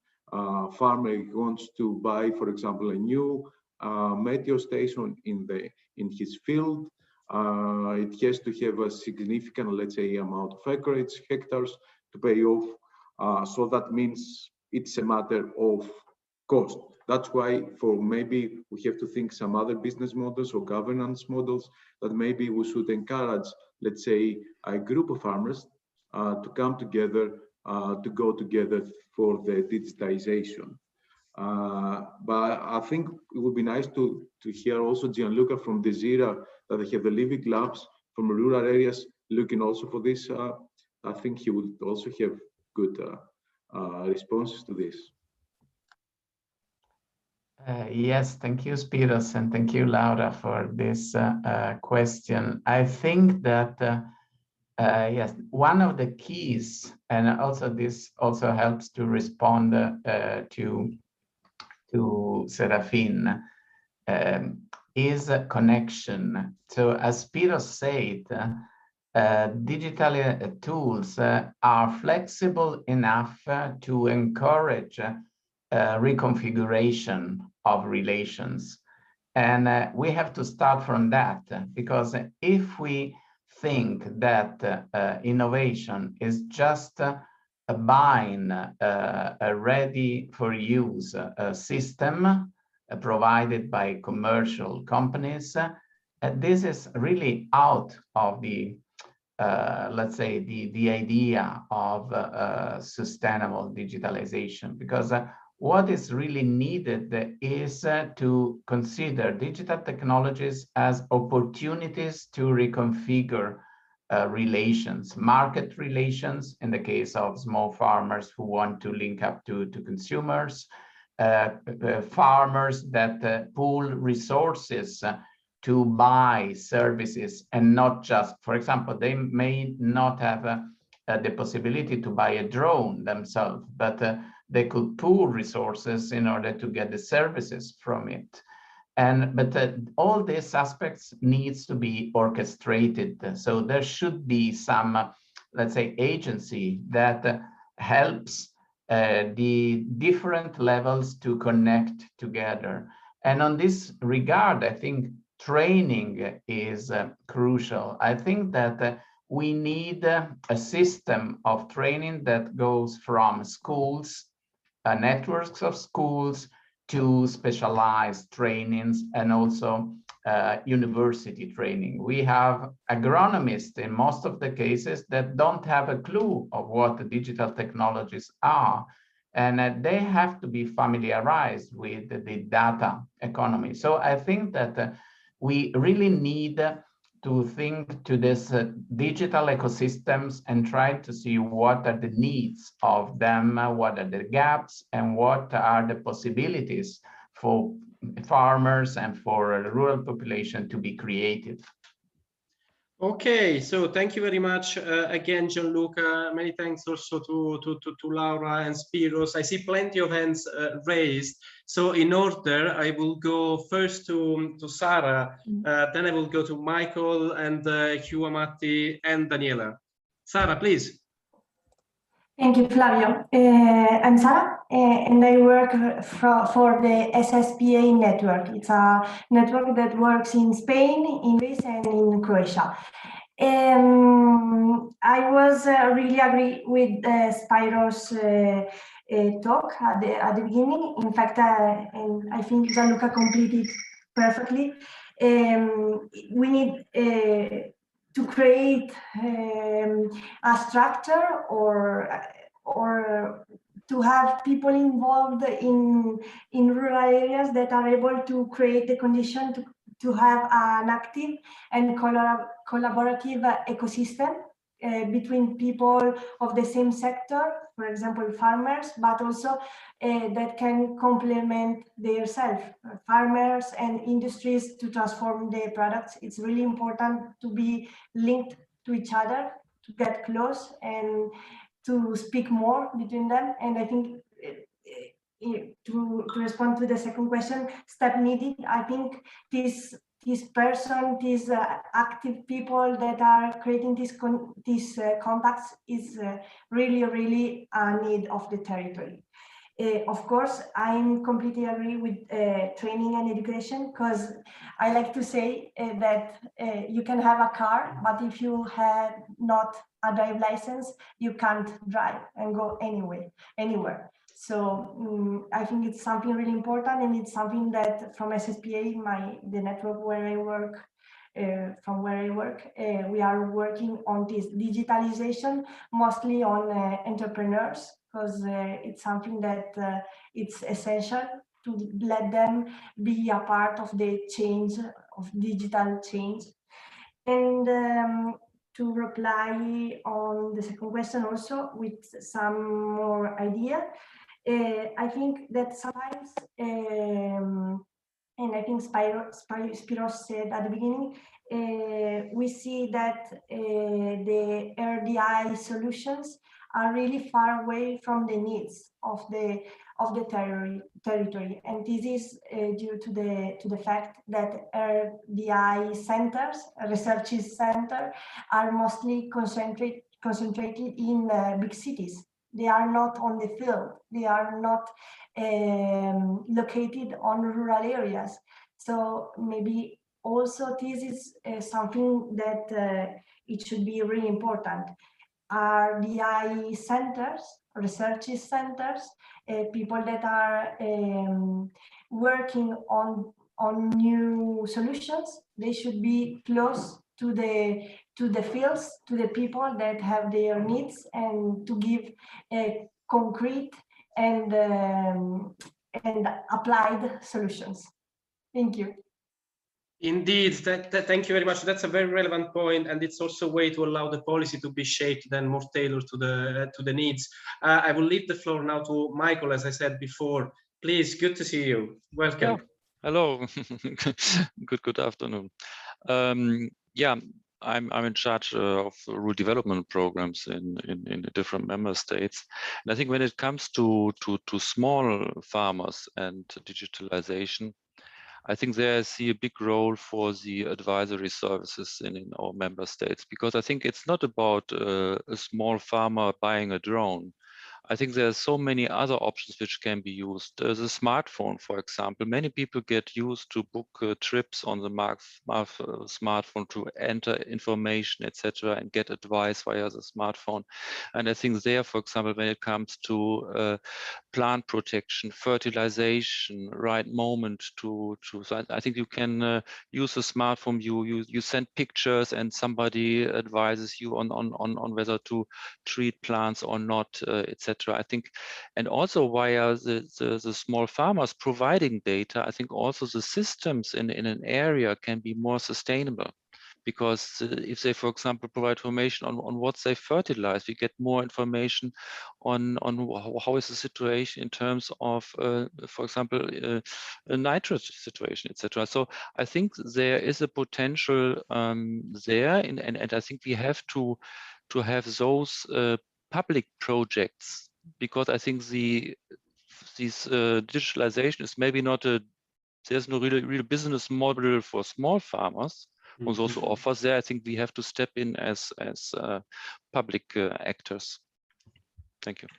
wants to buy, for example, a new meteo station in his field, it has to have a significant, let's say, amount of acreage, hectares to pay off. So that means it's a matter of cost. That's why maybe we have to think some other business models or governance models that maybe we should encourage, let's say, a group of farmers to come together, to go together for the digitization. But I think it would be nice to hear also Gianluca from DESIRA, that they have the living labs from rural areas looking also for this. I think he would also have good responses to this. Yes, thank you, Spyros, and thank you, Laura, for this question. I think that, yes, one of the keys, and also this also helps to respond to Serafin, is a connection. So as Spyros said, digital tools are flexible enough to encourage reconfiguration of relations. And we have to start from that, because if we think that innovation is just buying a ready-for-use system provided by commercial companies, this is really out of the let's say the idea of sustainable digitalization, because what is really needed is to consider digital technologies as opportunities to reconfigure relations, market relations, in the case of small farmers who want to link up to consumers, farmers that pool resources to buy services, and not just, for example, they may not have the possibility to buy a drone themselves, but they could pool resources in order to get the services from it. But all these aspects needs to be orchestrated. So there should be some, let's say, agency that helps the different levels to connect together. And on this regard, I think training is crucial. I think that we need a system of training that goes from schools, networks of schools, to specialized trainings, and also university training. We have agronomists in most of the cases that don't have a clue of what the digital technologies are, and they have to be familiarized with the data economy. So I think that we really need to think to this digital ecosystems and try to see what are the needs of them, what are the gaps, and what are the possibilities for farmers and for a rural population to be created. Okay, so thank you very much again, Gianluca. Many thanks also to Laura and Spyros. I see plenty of hands raised. So in order, I will go first to Sara, then I will go to Michael and Hugh, Matti and Daniela. Sara, please. Thank you, Flavio. I'm Sara, and I work for the SSPA network. It's a network that works in Spain, in Greece, and in Croatia. I was really agree with Spyros' talk at the beginning. In fact, and I think Gianluca completed perfectly. We need to create a structure or to have people involved in rural areas that are able to create the condition to have an active and collaborative ecosystem between people of the same sector, for example, farmers, but also that can complement themselves, farmers and industries to transform their products. It's really important to be linked to each other, to get close and to speak more between them. And I think to respond to the second question, step needed, I think these active people that are creating these contacts is really a need of the territory. Of course, I'm completely agree with training and education, because I like to say that you can have a car, but if you have not a drive license, you can't drive and go anywhere. So I think it's something really important, and it's something that from SSPA, the network where I work, we are working on this digitalization, mostly on entrepreneurs, because it's something that it's essential to let them be a part of the change, of digital change. And to reply on the second question also with some more idea, I think that sometimes, and I think Spyros said at the beginning, we see that the RDI solutions are really far away from the needs of the territory, and this is due to the fact that RDI centers, research centers, are mostly concentrated in big cities. They are not on the field. They are not located on rural areas. So maybe also this is something that it should be really important. RDI centers, research centers, people that are working on new solutions, they should be close to the fields, to the people that have their needs, and to give concrete and applied solutions. Thank you. Indeed, thank you very much. That's a very relevant point, and it's also a way to allow the policy to be shaped and more tailored to the needs. I will leave the floor now to Michael, as I said before. Please, good to see you. Welcome. Yeah. Hello. Good afternoon. Yeah, I'm in charge of rural development programs in the different member states, and I think when it comes to small farmers and digitalization, I think there I see a big role for the advisory services in our member states, because I think it's not about a small farmer buying a drone. I think there are so many other options which can be used. There's a smartphone, for example. Many people get used to book trips on the smartphone to enter information, etc., and get advice via the smartphone. And I think there, for example, when it comes to plant protection, fertilization, right moment so I think you can use a smartphone. You send pictures, and somebody advises you on whether to treat plants or not, etc. I think, and also via the small farmers providing data, I think also the systems in an area can be more sustainable, because if they, for example, provide information on what they fertilize, we get more information on how is the situation in terms of, for example, a nitrate situation, etc. So I think there is a potential there, and I think we have to have those public projects, because I think this digitalization is maybe not there's no real business model for small farmers. Mm-hmm. Also offers there. I think we have to step in as public actors. Thank you.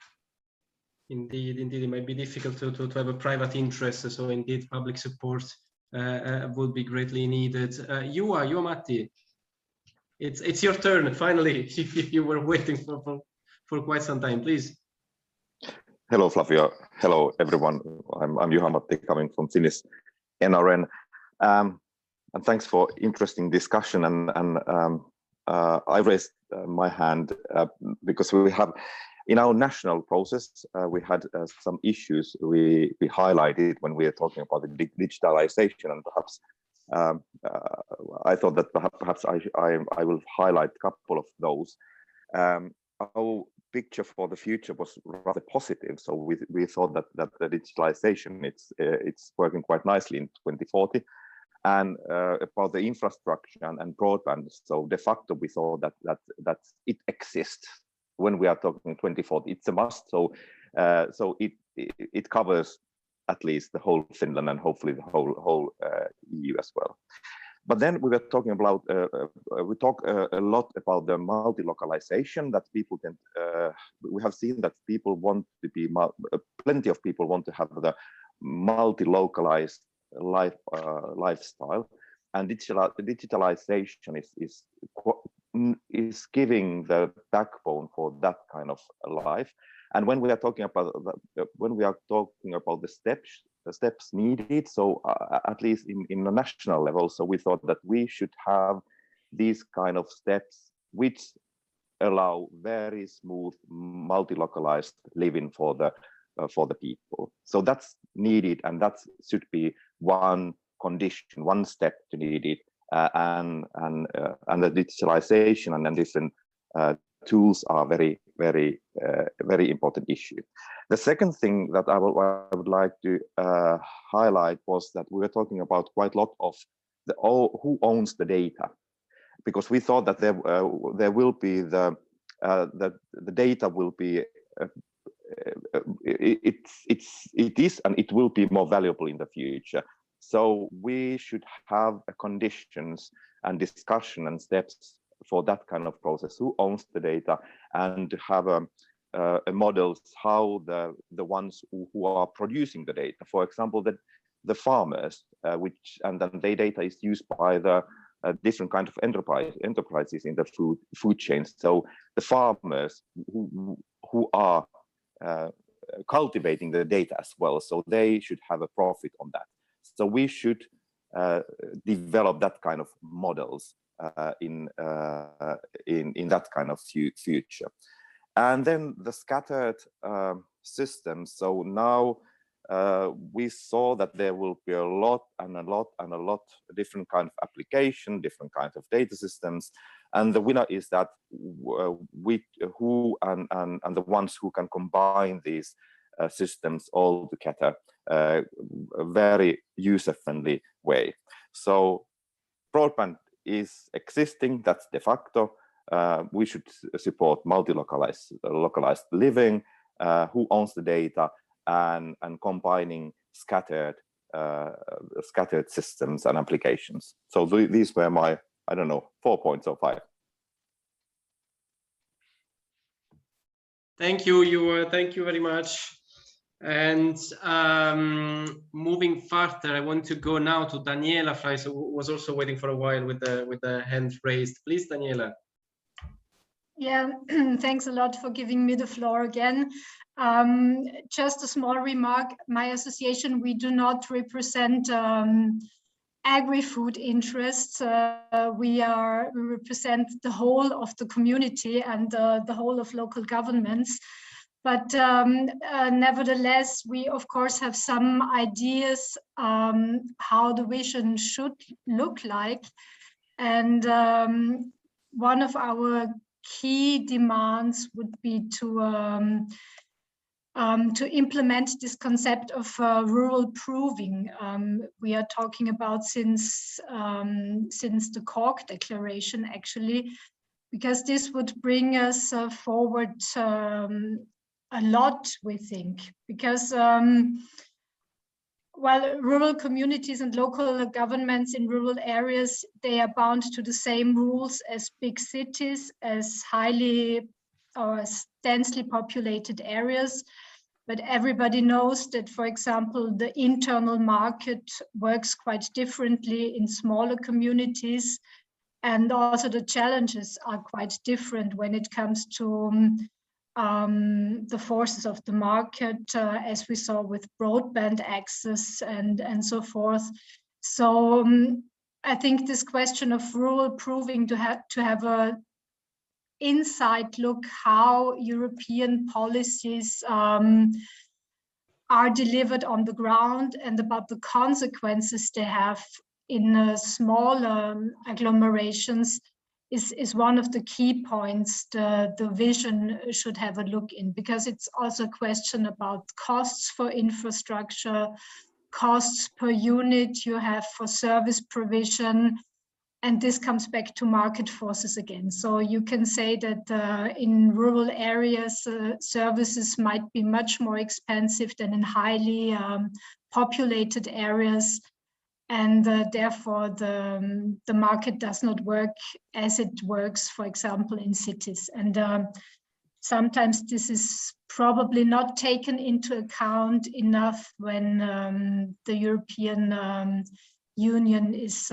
Indeed, it might be difficult to have a private interest. So indeed, public support would be greatly needed. You are Matti. It's your turn finally. If you were waiting for quite some time, please. Hello, Flavio. Hello, everyone. I'm Juha Matti, coming from Finnish NRN. And thanks for interesting discussion. And I raised my hand because we have, in our national process, we had some issues we highlighted when we are talking about the digitalization, and perhaps I thought that perhaps I will highlight a couple of those. Our picture for the future was rather positive, so we thought that the digitalization it's working quite nicely in 2040, and about the infrastructure and broadband. So de facto, we thought that it exists when we are talking 2040. It's a must. So it covers at least the whole Finland and hopefully the whole EU as well. But then we were talking about, we talk a lot about the multi-localization, that people can, we have seen that people want to be, plenty of people want to have the multi-localized lifestyle, and digitalization is giving the backbone for that kind of life. And when we are talking about the steps needed, so at least in the national level, so we thought that we should have these kind of steps which allow very smooth multi-localized living for the people. So that's needed, and that should be one condition, one step to need it, and the digitalization and then different tools are very important issue. The second thing that I would like to highlight was that we were talking about quite a lot of who owns the data, because we thought that there will be the data will be it is and it will be more valuable in the future. So we should have conditions and discussion and steps for that kind of process, who owns the data, and have models how the ones who are producing the data, for example, the farmers, and then their data is used by the different kind of enterprises in the food chains. So the farmers who are cultivating the data as well, so they should have a profit on that. So we should develop that kind of models in that kind of future. And then the scattered systems. So now we saw that there will be a lot different kind of application, different kind of data systems, and the winner is that who and the ones who can combine these systems all together a very user-friendly way. So broadband is existing, that's de facto. We should support localized living, who owns the data, and combining scattered systems and applications. So these were my, I don't know, 4 points or 5. Thank you, thank you very much. And moving further, I want to go now to Daniela Fries, who was also waiting for a while with the hand raised. Please, Daniela. Yeah, thanks a lot for giving me the floor again. Just a small remark. My association, we do not represent agri-food interests. We represent the whole of the community and the whole of local governments. But nevertheless, we of course have some ideas how the vision should look like. And one of our key demands would be to implement this concept of rural proving. We are talking about since the Cork Declaration, actually, because this would bring us forward a lot, we think, because while rural communities and local governments in rural areas, they are bound to the same rules as big cities, as highly or as densely populated areas. But everybody knows that, for example, the internal market works quite differently in smaller communities. And also the challenges are quite different when it comes to the forces of the market, as we saw with broadband access and so forth. So I think this question of rural proving to have a inside look how European policies are delivered on the ground and about the consequences they have in smaller agglomerations is one of the key points the vision should have a look in, because it's also a question about costs for infrastructure, costs per unit you have for service provision, and this comes back to market forces again. So you can say that in rural areas, services might be much more expensive than in highly populated areas. And therefore, the market does not work as it works, for example, in cities. And sometimes this is probably not taken into account enough when the European Union is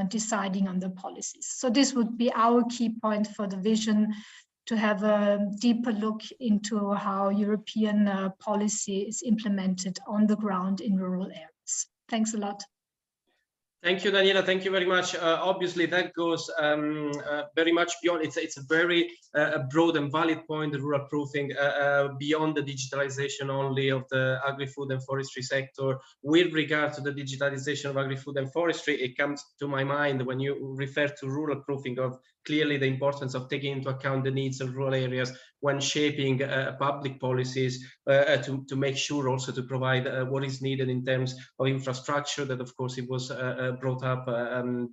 deciding on the policies. So this would be our key point for the vision, to have a deeper look into how European policy is implemented on the ground in rural areas. Thanks a lot. Thank you, Daniela. Thank you very much. Obviously, that goes very much beyond. It's a very broad and valid point, the rural proofing, beyond the digitalization only of the agri-food and forestry sector. With regard to the digitalization of agri-food and forestry, it comes to my mind when you refer to rural proofing of clearly the importance of taking into account the needs of rural areas when shaping public policies to make sure also to provide what is needed in terms of infrastructure. That, of course, it was brought up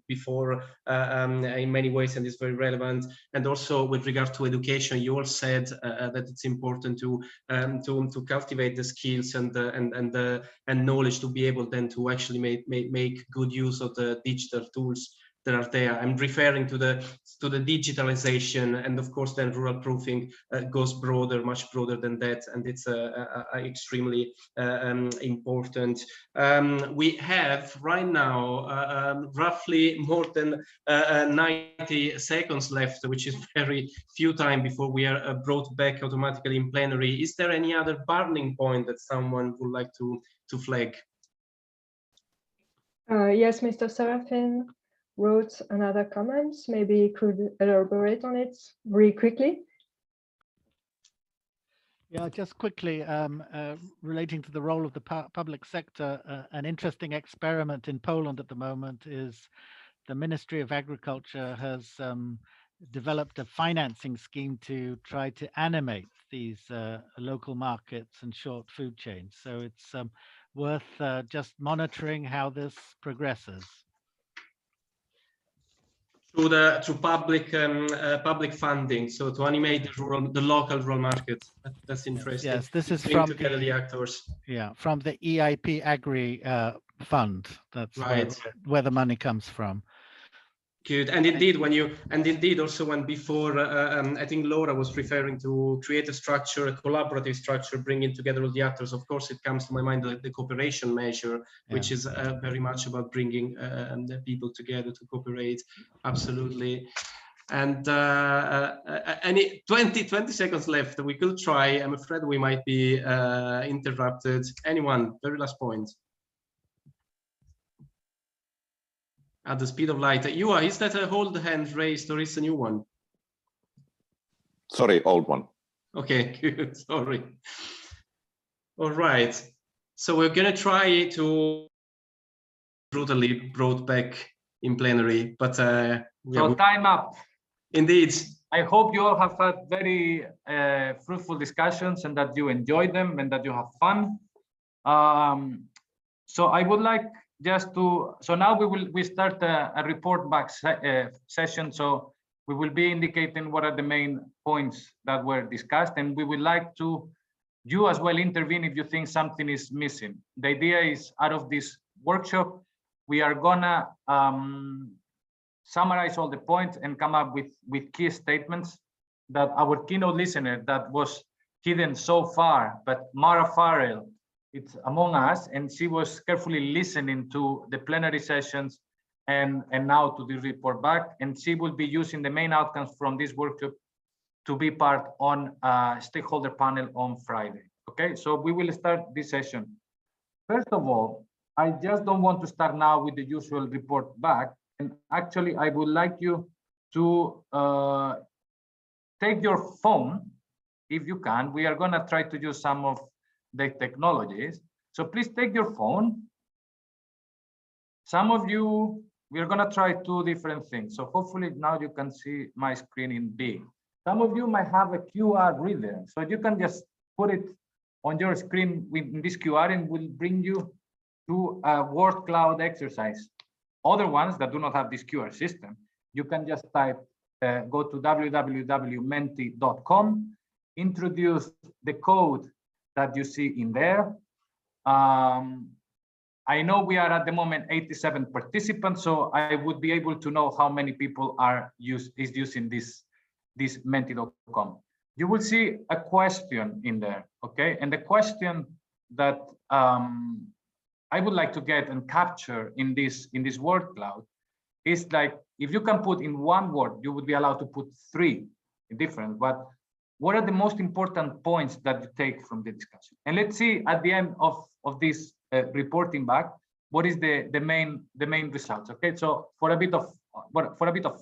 before in many ways, and is very relevant. And also with regard to education, you all said that it's important to cultivate the skills and knowledge to be able then to actually make good use of the digital tools that are there. I'm referring to the digitalization, and of course then rural proofing goes broader, much broader than that, and it's extremely important. We have right now roughly more than 90 seconds left, which is very few time before we are brought back automatically in plenary. Is there any other burning point that someone would like to flag? Yes, Mr. Serafin wrote another comment. Maybe you could elaborate on it very quickly. Yeah, just quickly, relating to the role of the public sector, an interesting experiment in Poland at the moment is the Ministry of Agriculture has developed a financing scheme to try to animate these local markets and short food chains. So it's worth just monitoring how this progresses. Through public funding, so to animate the local rural market. That's interesting. Yes, this is bring from together the actors. Yeah, from the EIP Agri Fund. That's right. where the money comes from. Good, and indeed, also when before, I think Laura was referring to create a structure, a collaborative structure, bringing together all the actors. Of course, it comes to my mind the cooperation measure, which is very much about bringing the people together to cooperate. Absolutely. And any 20 seconds left. We could try. I'm afraid we might be interrupted. Anyone? Very last point. At the speed of light. Juha, is that a old hand raised or is a new one? Sorry, old one. Okay, good. Sorry. All right. So we're going to try to brutally brought back in plenary. But so time up. Indeed. I hope you all have had very fruitful discussions and that you enjoyed them and that you have fun. So I would like just to, so now we start a report back session. So we will be indicating what are the main points that were discussed, and we would like to, you as well, intervene if you think something is missing. The idea is, out of this workshop, we are gonna summarize all the points and come up with key statements that our keynote listener that was hidden so far, but Mara Farrell, it's among us, and she was carefully listening to the plenary sessions and now to the report back, and she will be using the main outcomes from this workshop to be part on a stakeholder panel on Friday. Okay, so we will start this session. First of all, I just don't want to start now with the usual report back. And actually, I would like you to take your phone, if you can. We are going to try to use some of the technologies. So please take your phone. Some of you, we are going to try two different things. So hopefully now you can see my screen in big. Some of you might have a QR reader. So you can just put it on your screen with this QR and will bring you to a word cloud exercise. Other ones that do not have this QR system, you can just type, go to www.menti.com, introduce the code that you see in there. I know we are at the moment 87 participants, so I would be able to know how many people are using this menti.com. You will see a question in there, okay? And the question that I would like to get and capture in this word cloud is like, if you can put in one word, you would be allowed to put 3 different, but what are the most important points that you take from the discussion? And let's see at the end of this reporting back, what is the main results, okay? So for a bit of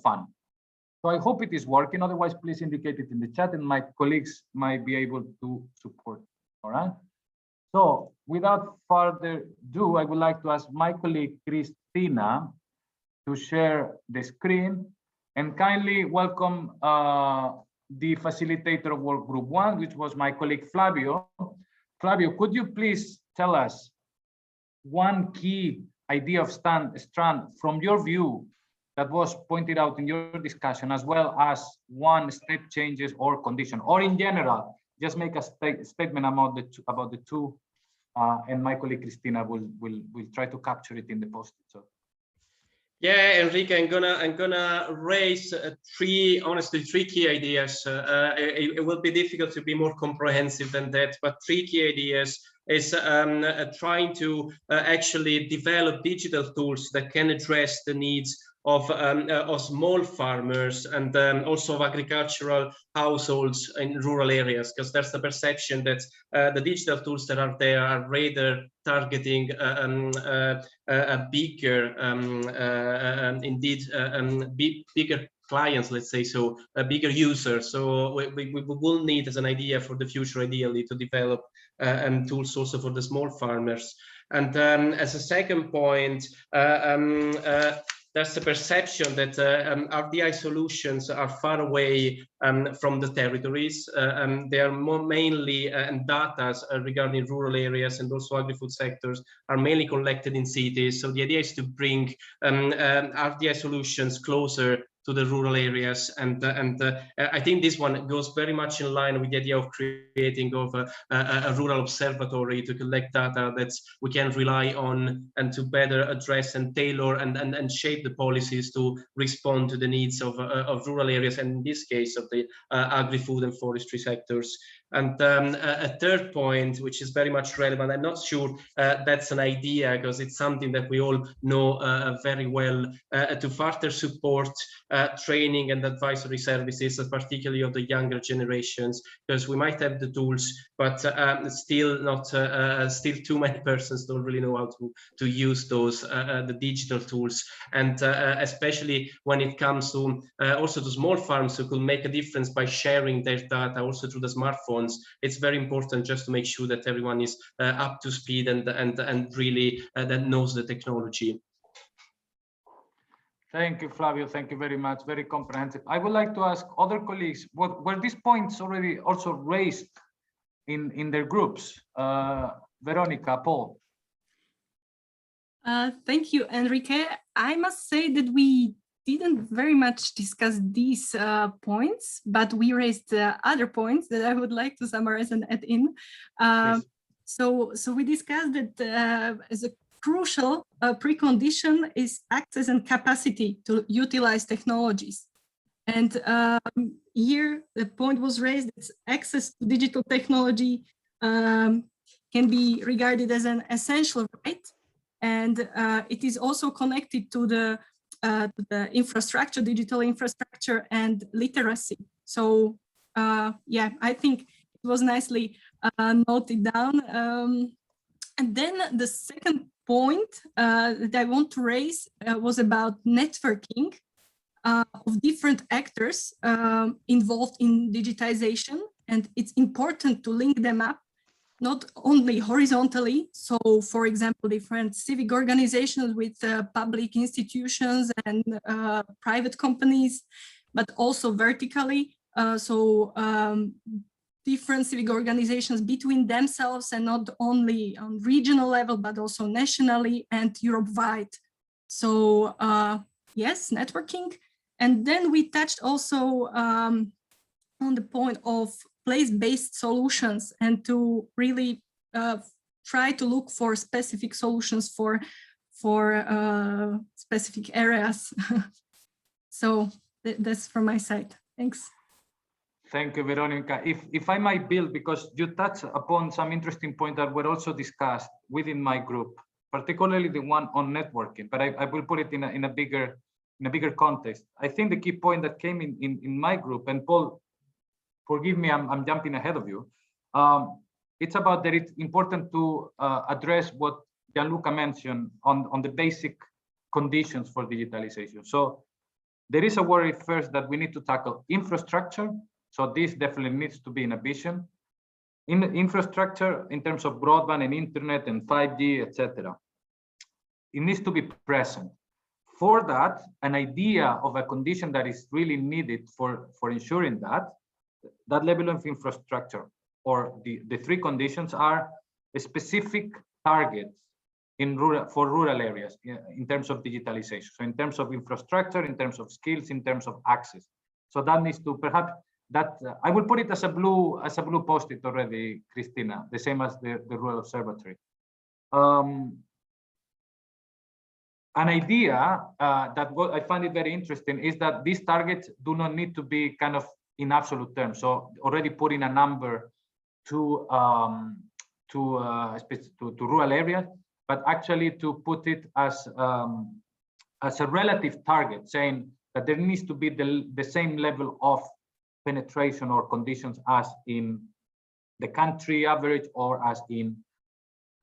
fun. So I hope it is working, otherwise please indicate it in the chat and my colleagues might be able to support, all right? So without further ado, I would like to ask my colleague Christina to share the screen and kindly welcome the facilitator of work group 1, which was my colleague Flavio. Flavio, could you please tell us one key idea of strand from your view that was pointed out in your discussion, as well as one step changes or condition, or in general, just make a statement about the two, and my colleague Christina will try to capture it in the post. So. Yeah, Enrique, I'm gonna raise three key ideas. It will be difficult to be more comprehensive than that, but 3 key ideas is trying to actually develop digital tools that can address the needs of small farmers and also of agricultural households in rural areas, because there's the perception that the digital tools that are there are rather targeting a bigger, bigger clients, let's say, so a bigger user. So we will need, as an idea for the future, ideally, to develop tools also for the small farmers. And as a second point, there's the perception that RDI solutions are far away from the territories. They are more mainly, and data regarding rural areas and also agri-food sectors are mainly collected in cities. So the idea is to bring RDI solutions closer to the rural areas, and I think this one goes very much in line with the idea of creating of a rural observatory to collect data that we can rely on and to better address and tailor and shape the policies to respond to the needs of rural areas, and in this case of the agri-food and forestry sectors. And a third point, which is very much relevant, I'm not sure that's an idea, because it's something that we all know very well, to further support training and advisory services, particularly of the younger generations, because we might have the tools, but still too many persons don't really know how to use those the digital tools, and especially when it comes to also to small farms who could make a difference by sharing their data also through the smartphones. It's very important just to make sure that everyone is up to speed and really that knows the technology. Thank you, Flavio. Thank you very much. Very comprehensive. I would like to ask other colleagues, were these points already also raised in their groups? Veronica, Paul. Thank you, Enrique. I must say that we didn't very much discuss these points, but we raised other points that I would like to summarize and add in. So we discussed that as a crucial precondition is access and capacity to utilize technologies. And here the point was raised that access to digital technology can be regarded as an essential right. And it is also connected to the infrastructure, digital infrastructure and literacy. So yeah, I think it was nicely noted down. And then the second point that I want to raise was about networking of different actors involved in digitization. And it's important to link them up, not only horizontally. So for example, different civic organizations with public institutions and private companies, but also vertically. Different civic organizations between themselves and not only on regional level, but also nationally and Europe-wide. So yes, networking. And then we touched also on the point of place-based solutions and to really try to look for specific solutions for specific areas. So that's from my side. Thanks. Thank you, Veronica. If I might build, because you touched upon some interesting points that were also discussed within my group, particularly the one on networking, but I will put it in a bigger context. I think the key point that came in my group, and Paul, forgive me, I'm jumping ahead of you. It's about that it's important to address what Gianluca mentioned on the basic conditions for digitalization. So there is a worry first that we need to tackle infrastructure. So this definitely needs to be in a vision. In infrastructure, in terms of broadband and internet and 5G, etc. It needs to be present. For that, an idea of a condition that is really needed for ensuring that level of infrastructure, or the three conditions are specific targets for rural areas in terms of digitalization. So in terms of infrastructure, in terms of skills, in terms of access. So that needs to perhaps I will put it as a blue post-it already, Christina, the same as the Rural Observatory. An idea that what I find it very interesting is that these targets do not need to be kind of in absolute terms. So already putting a number to rural areas, but actually to put it as a relative target, saying that there needs to be the same level of penetration or conditions as in the country average or as in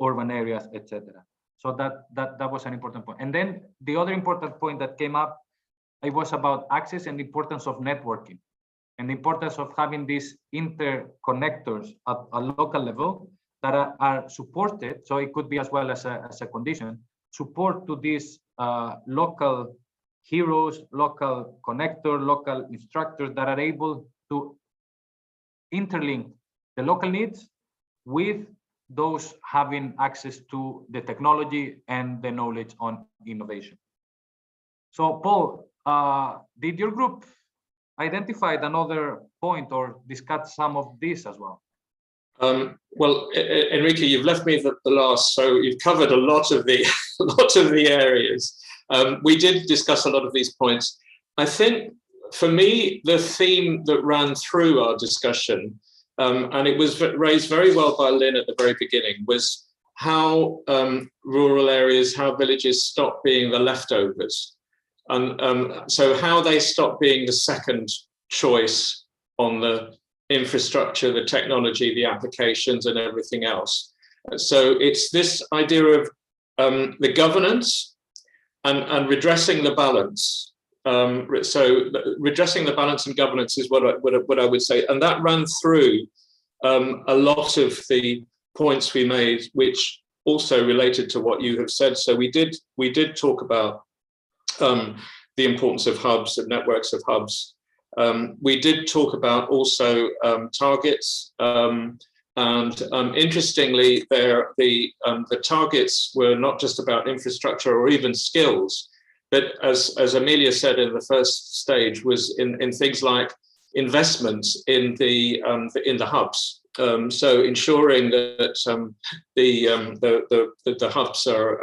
urban areas, etc. So that was an important point. And then the other important point that came up, it was about access and the importance of networking and the importance of having these interconnectors at a local level that are supported. So it could be as well as a condition, support to these local heroes, local connector, local instructors that are able to interlink the local needs with those having access to the technology and the knowledge on innovation. So Paul, did your group identify another point or discuss some of this as well? Well, Enrique, you've left me the last, so you've covered a lot of the areas. We did discuss a lot of these points. I think for me, the theme that ran through our discussion, and it was raised very well by Linn at the very beginning, was how rural areas, how villages stop being the leftovers. And so how they stop being the second choice on the infrastructure, the technology, the applications and everything else. So it's this idea of the governance and redressing the balance. So redressing the balance and governance is what I would say. And that ran through a lot of the points we made, which also related to what you have said. So we did talk about the importance of hubs and networks of hubs. We did talk about also targets, and interestingly, the targets were not just about infrastructure or even skills, but as Emilija said in the first stage, was in things like investments in the hubs. So ensuring that the hubs are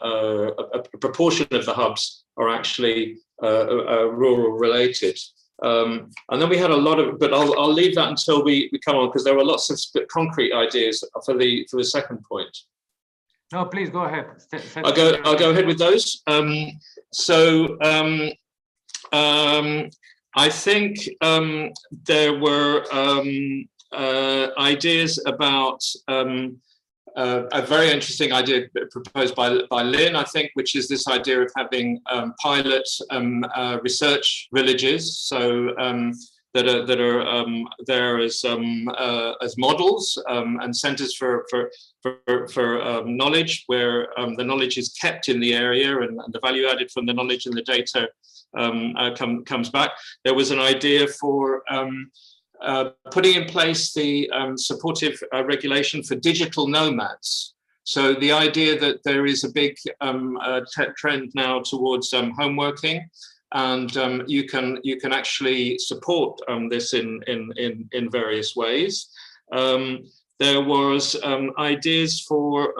a proportion of the hubs are actually rural related. And then we had a lot of, but I'll leave that until we come on, because there were lots of concrete ideas for the second point. No, please go ahead. I'll go ahead with those. I think there were ideas about a very interesting idea proposed by Linn, I think, which is this idea of having pilot research villages, so that are there as models and centres for knowledge, where the knowledge is kept in the area and the value added from the knowledge and the data comes back. There was an idea for putting in place the supportive regulation for digital nomads. So the idea that there is a big trend now towards home working, and you can actually support this in various ways. There was ideas for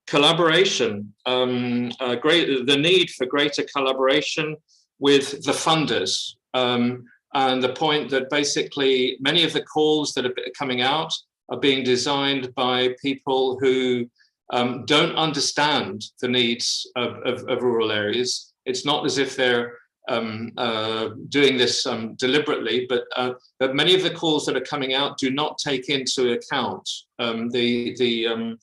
collaboration, the need for greater collaboration with the funders. And the point that basically many of the calls that are coming out are being designed by people who don't understand the needs of rural areas. It's not as if they're doing this deliberately, but many of the calls that are coming out do not take into account the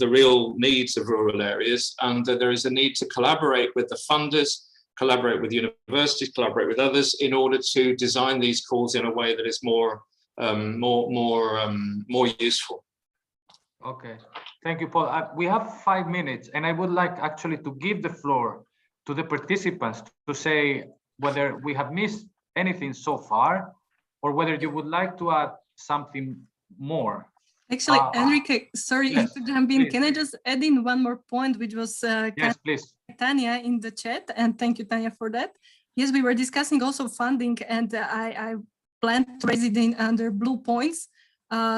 real needs of rural areas, and that there is a need to collaborate with the funders, collaborate with universities, collaborate with others in order to design these calls in a way that is more useful. Okay, thank you, Paul. We have 5 minutes, and I would like actually to give the floor to the participants to say whether we have missed anything so far, or whether you would like to add something more. Actually, Enrique, sorry yes, to jump in. Please. Can I just add in one more point, which was yes, please. Tanya in the chat, and thank you, Tanya, for that. Yes, we were discussing also funding, and I plan to raise it under blue points.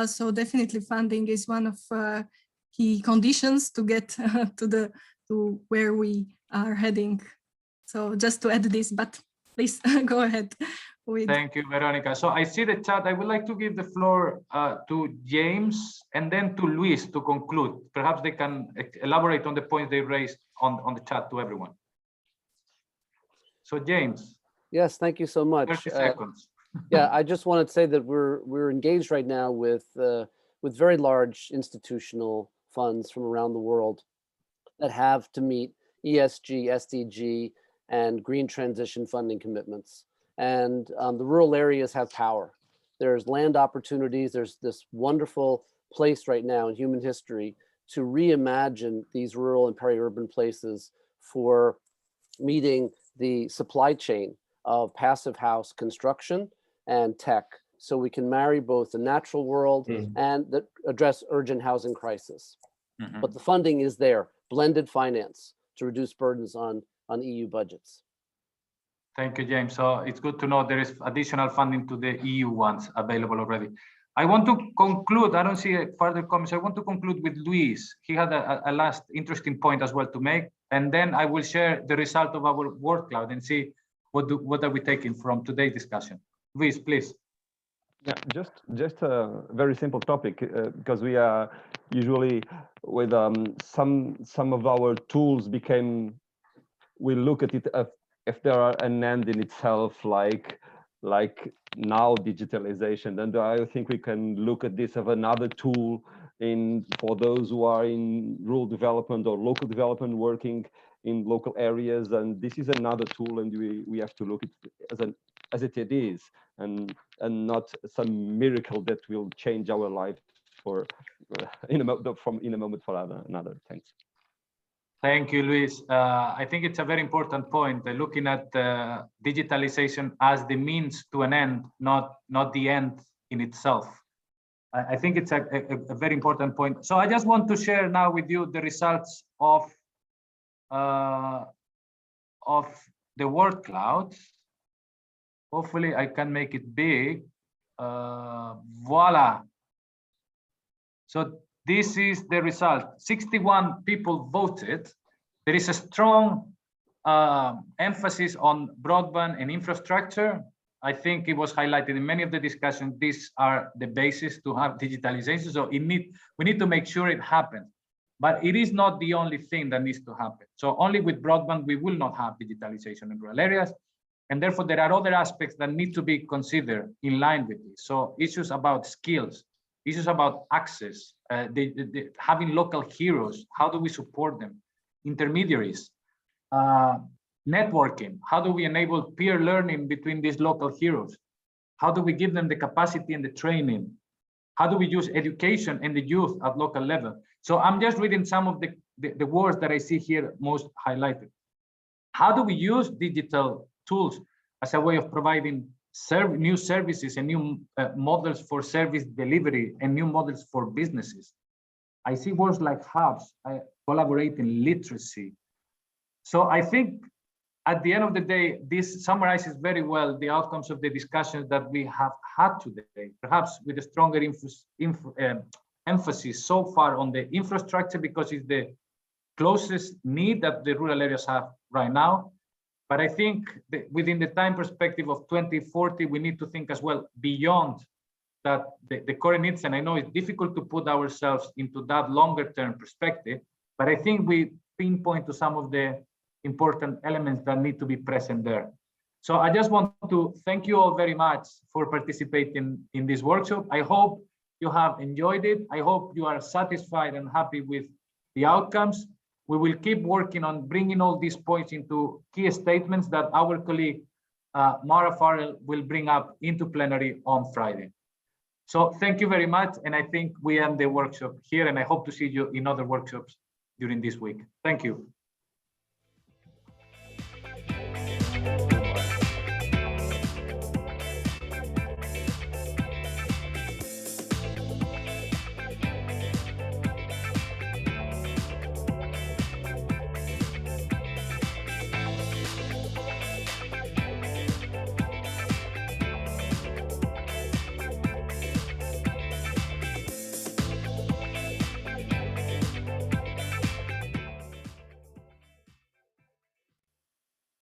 So definitely funding is one of key conditions to get to where we are heading. So just to add this, but please go ahead. Thank you, Veronica. So I see the chat. I would like to give the floor to James and then to Luis to conclude. Perhaps they can elaborate on the points they raised on the chat to everyone. So James. Yes, thank you so much. 30 seconds. Yeah, I just wanted to say that we're engaged right now with very large institutional funds from around the world that have to meet ESG, SDG, and green transition funding commitments. And the rural areas have power. There's land opportunities. There's this wonderful place right now in human history to reimagine these rural and peri-urban places for meeting the supply chain of passive house construction and tech, so we can marry both the natural world and address urgent housing crisis. But the funding is there, blended finance to reduce burdens on EU budgets. Thank you, James. So it's good to know there is additional funding to the EU ones available already. I want to conclude, I don't see further comments. I want to conclude with Luis. He had a last interesting point as well to make, and then I will share the result of our word cloud and see what are we taking from today's discussion. Luis, please. Yeah, just a very simple topic, because we are usually with some of our tools we look at it if there are an end in itself, like now digitalization, then I think we can look at this as another tool for those who are in rural development or local development, working in local areas, and this is another tool, and we have to look at it as it is, and not some miracle that will change our life in a moment for another. Thanks. Thank you, Luis. I think it's a very important point, looking at digitalization as the means to an end, not the end in itself. I think it's a very important point. So I just want to share now with you the results of the word cloud. Hopefully I can make it big. Voila. So this is the result. 61 people voted. There is a strong emphasis on broadband and infrastructure. I think it was highlighted in many of the discussions. These are the basis to have digitalization. So we need to make sure it happens. But it is not the only thing that needs to happen. So only with broadband, we will not have digitalization in rural areas. And therefore, there are other aspects that need to be considered in line with this. So issues about skills, issues about access, having local heroes, how do we support them? Intermediaries, networking, how do we enable peer learning between these local heroes? How do we give them the capacity and the training? How do we use education and the youth at local level? So I'm just reading some of the words that I see here most highlighted. How do we use digital tools as a way of providing new services and new models for service delivery and new models for businesses? I see words like hubs, collaborating, literacy. So I think at the end of the day, this summarizes very well the outcomes of the discussions that we have had today, perhaps with a stronger emphasis so far on the infrastructure, because it's the closest need that the rural areas have right now. But I think that within the time perspective of 2040, we need to think as well beyond that the current needs. And I know it's difficult to put ourselves into that longer term perspective, but I think we pinpoint to some of the important elements that need to be present there. So I just want to thank you all very much for participating in this workshop. I hope you have enjoyed it. I hope you are satisfied and happy with the outcomes. We will keep working on bringing all these points into key statements that our colleague Mara Farrell will bring up into plenary on Friday. So thank you very much. And I think we end the workshop here, and I hope to see you in other workshops during this week. Thank you.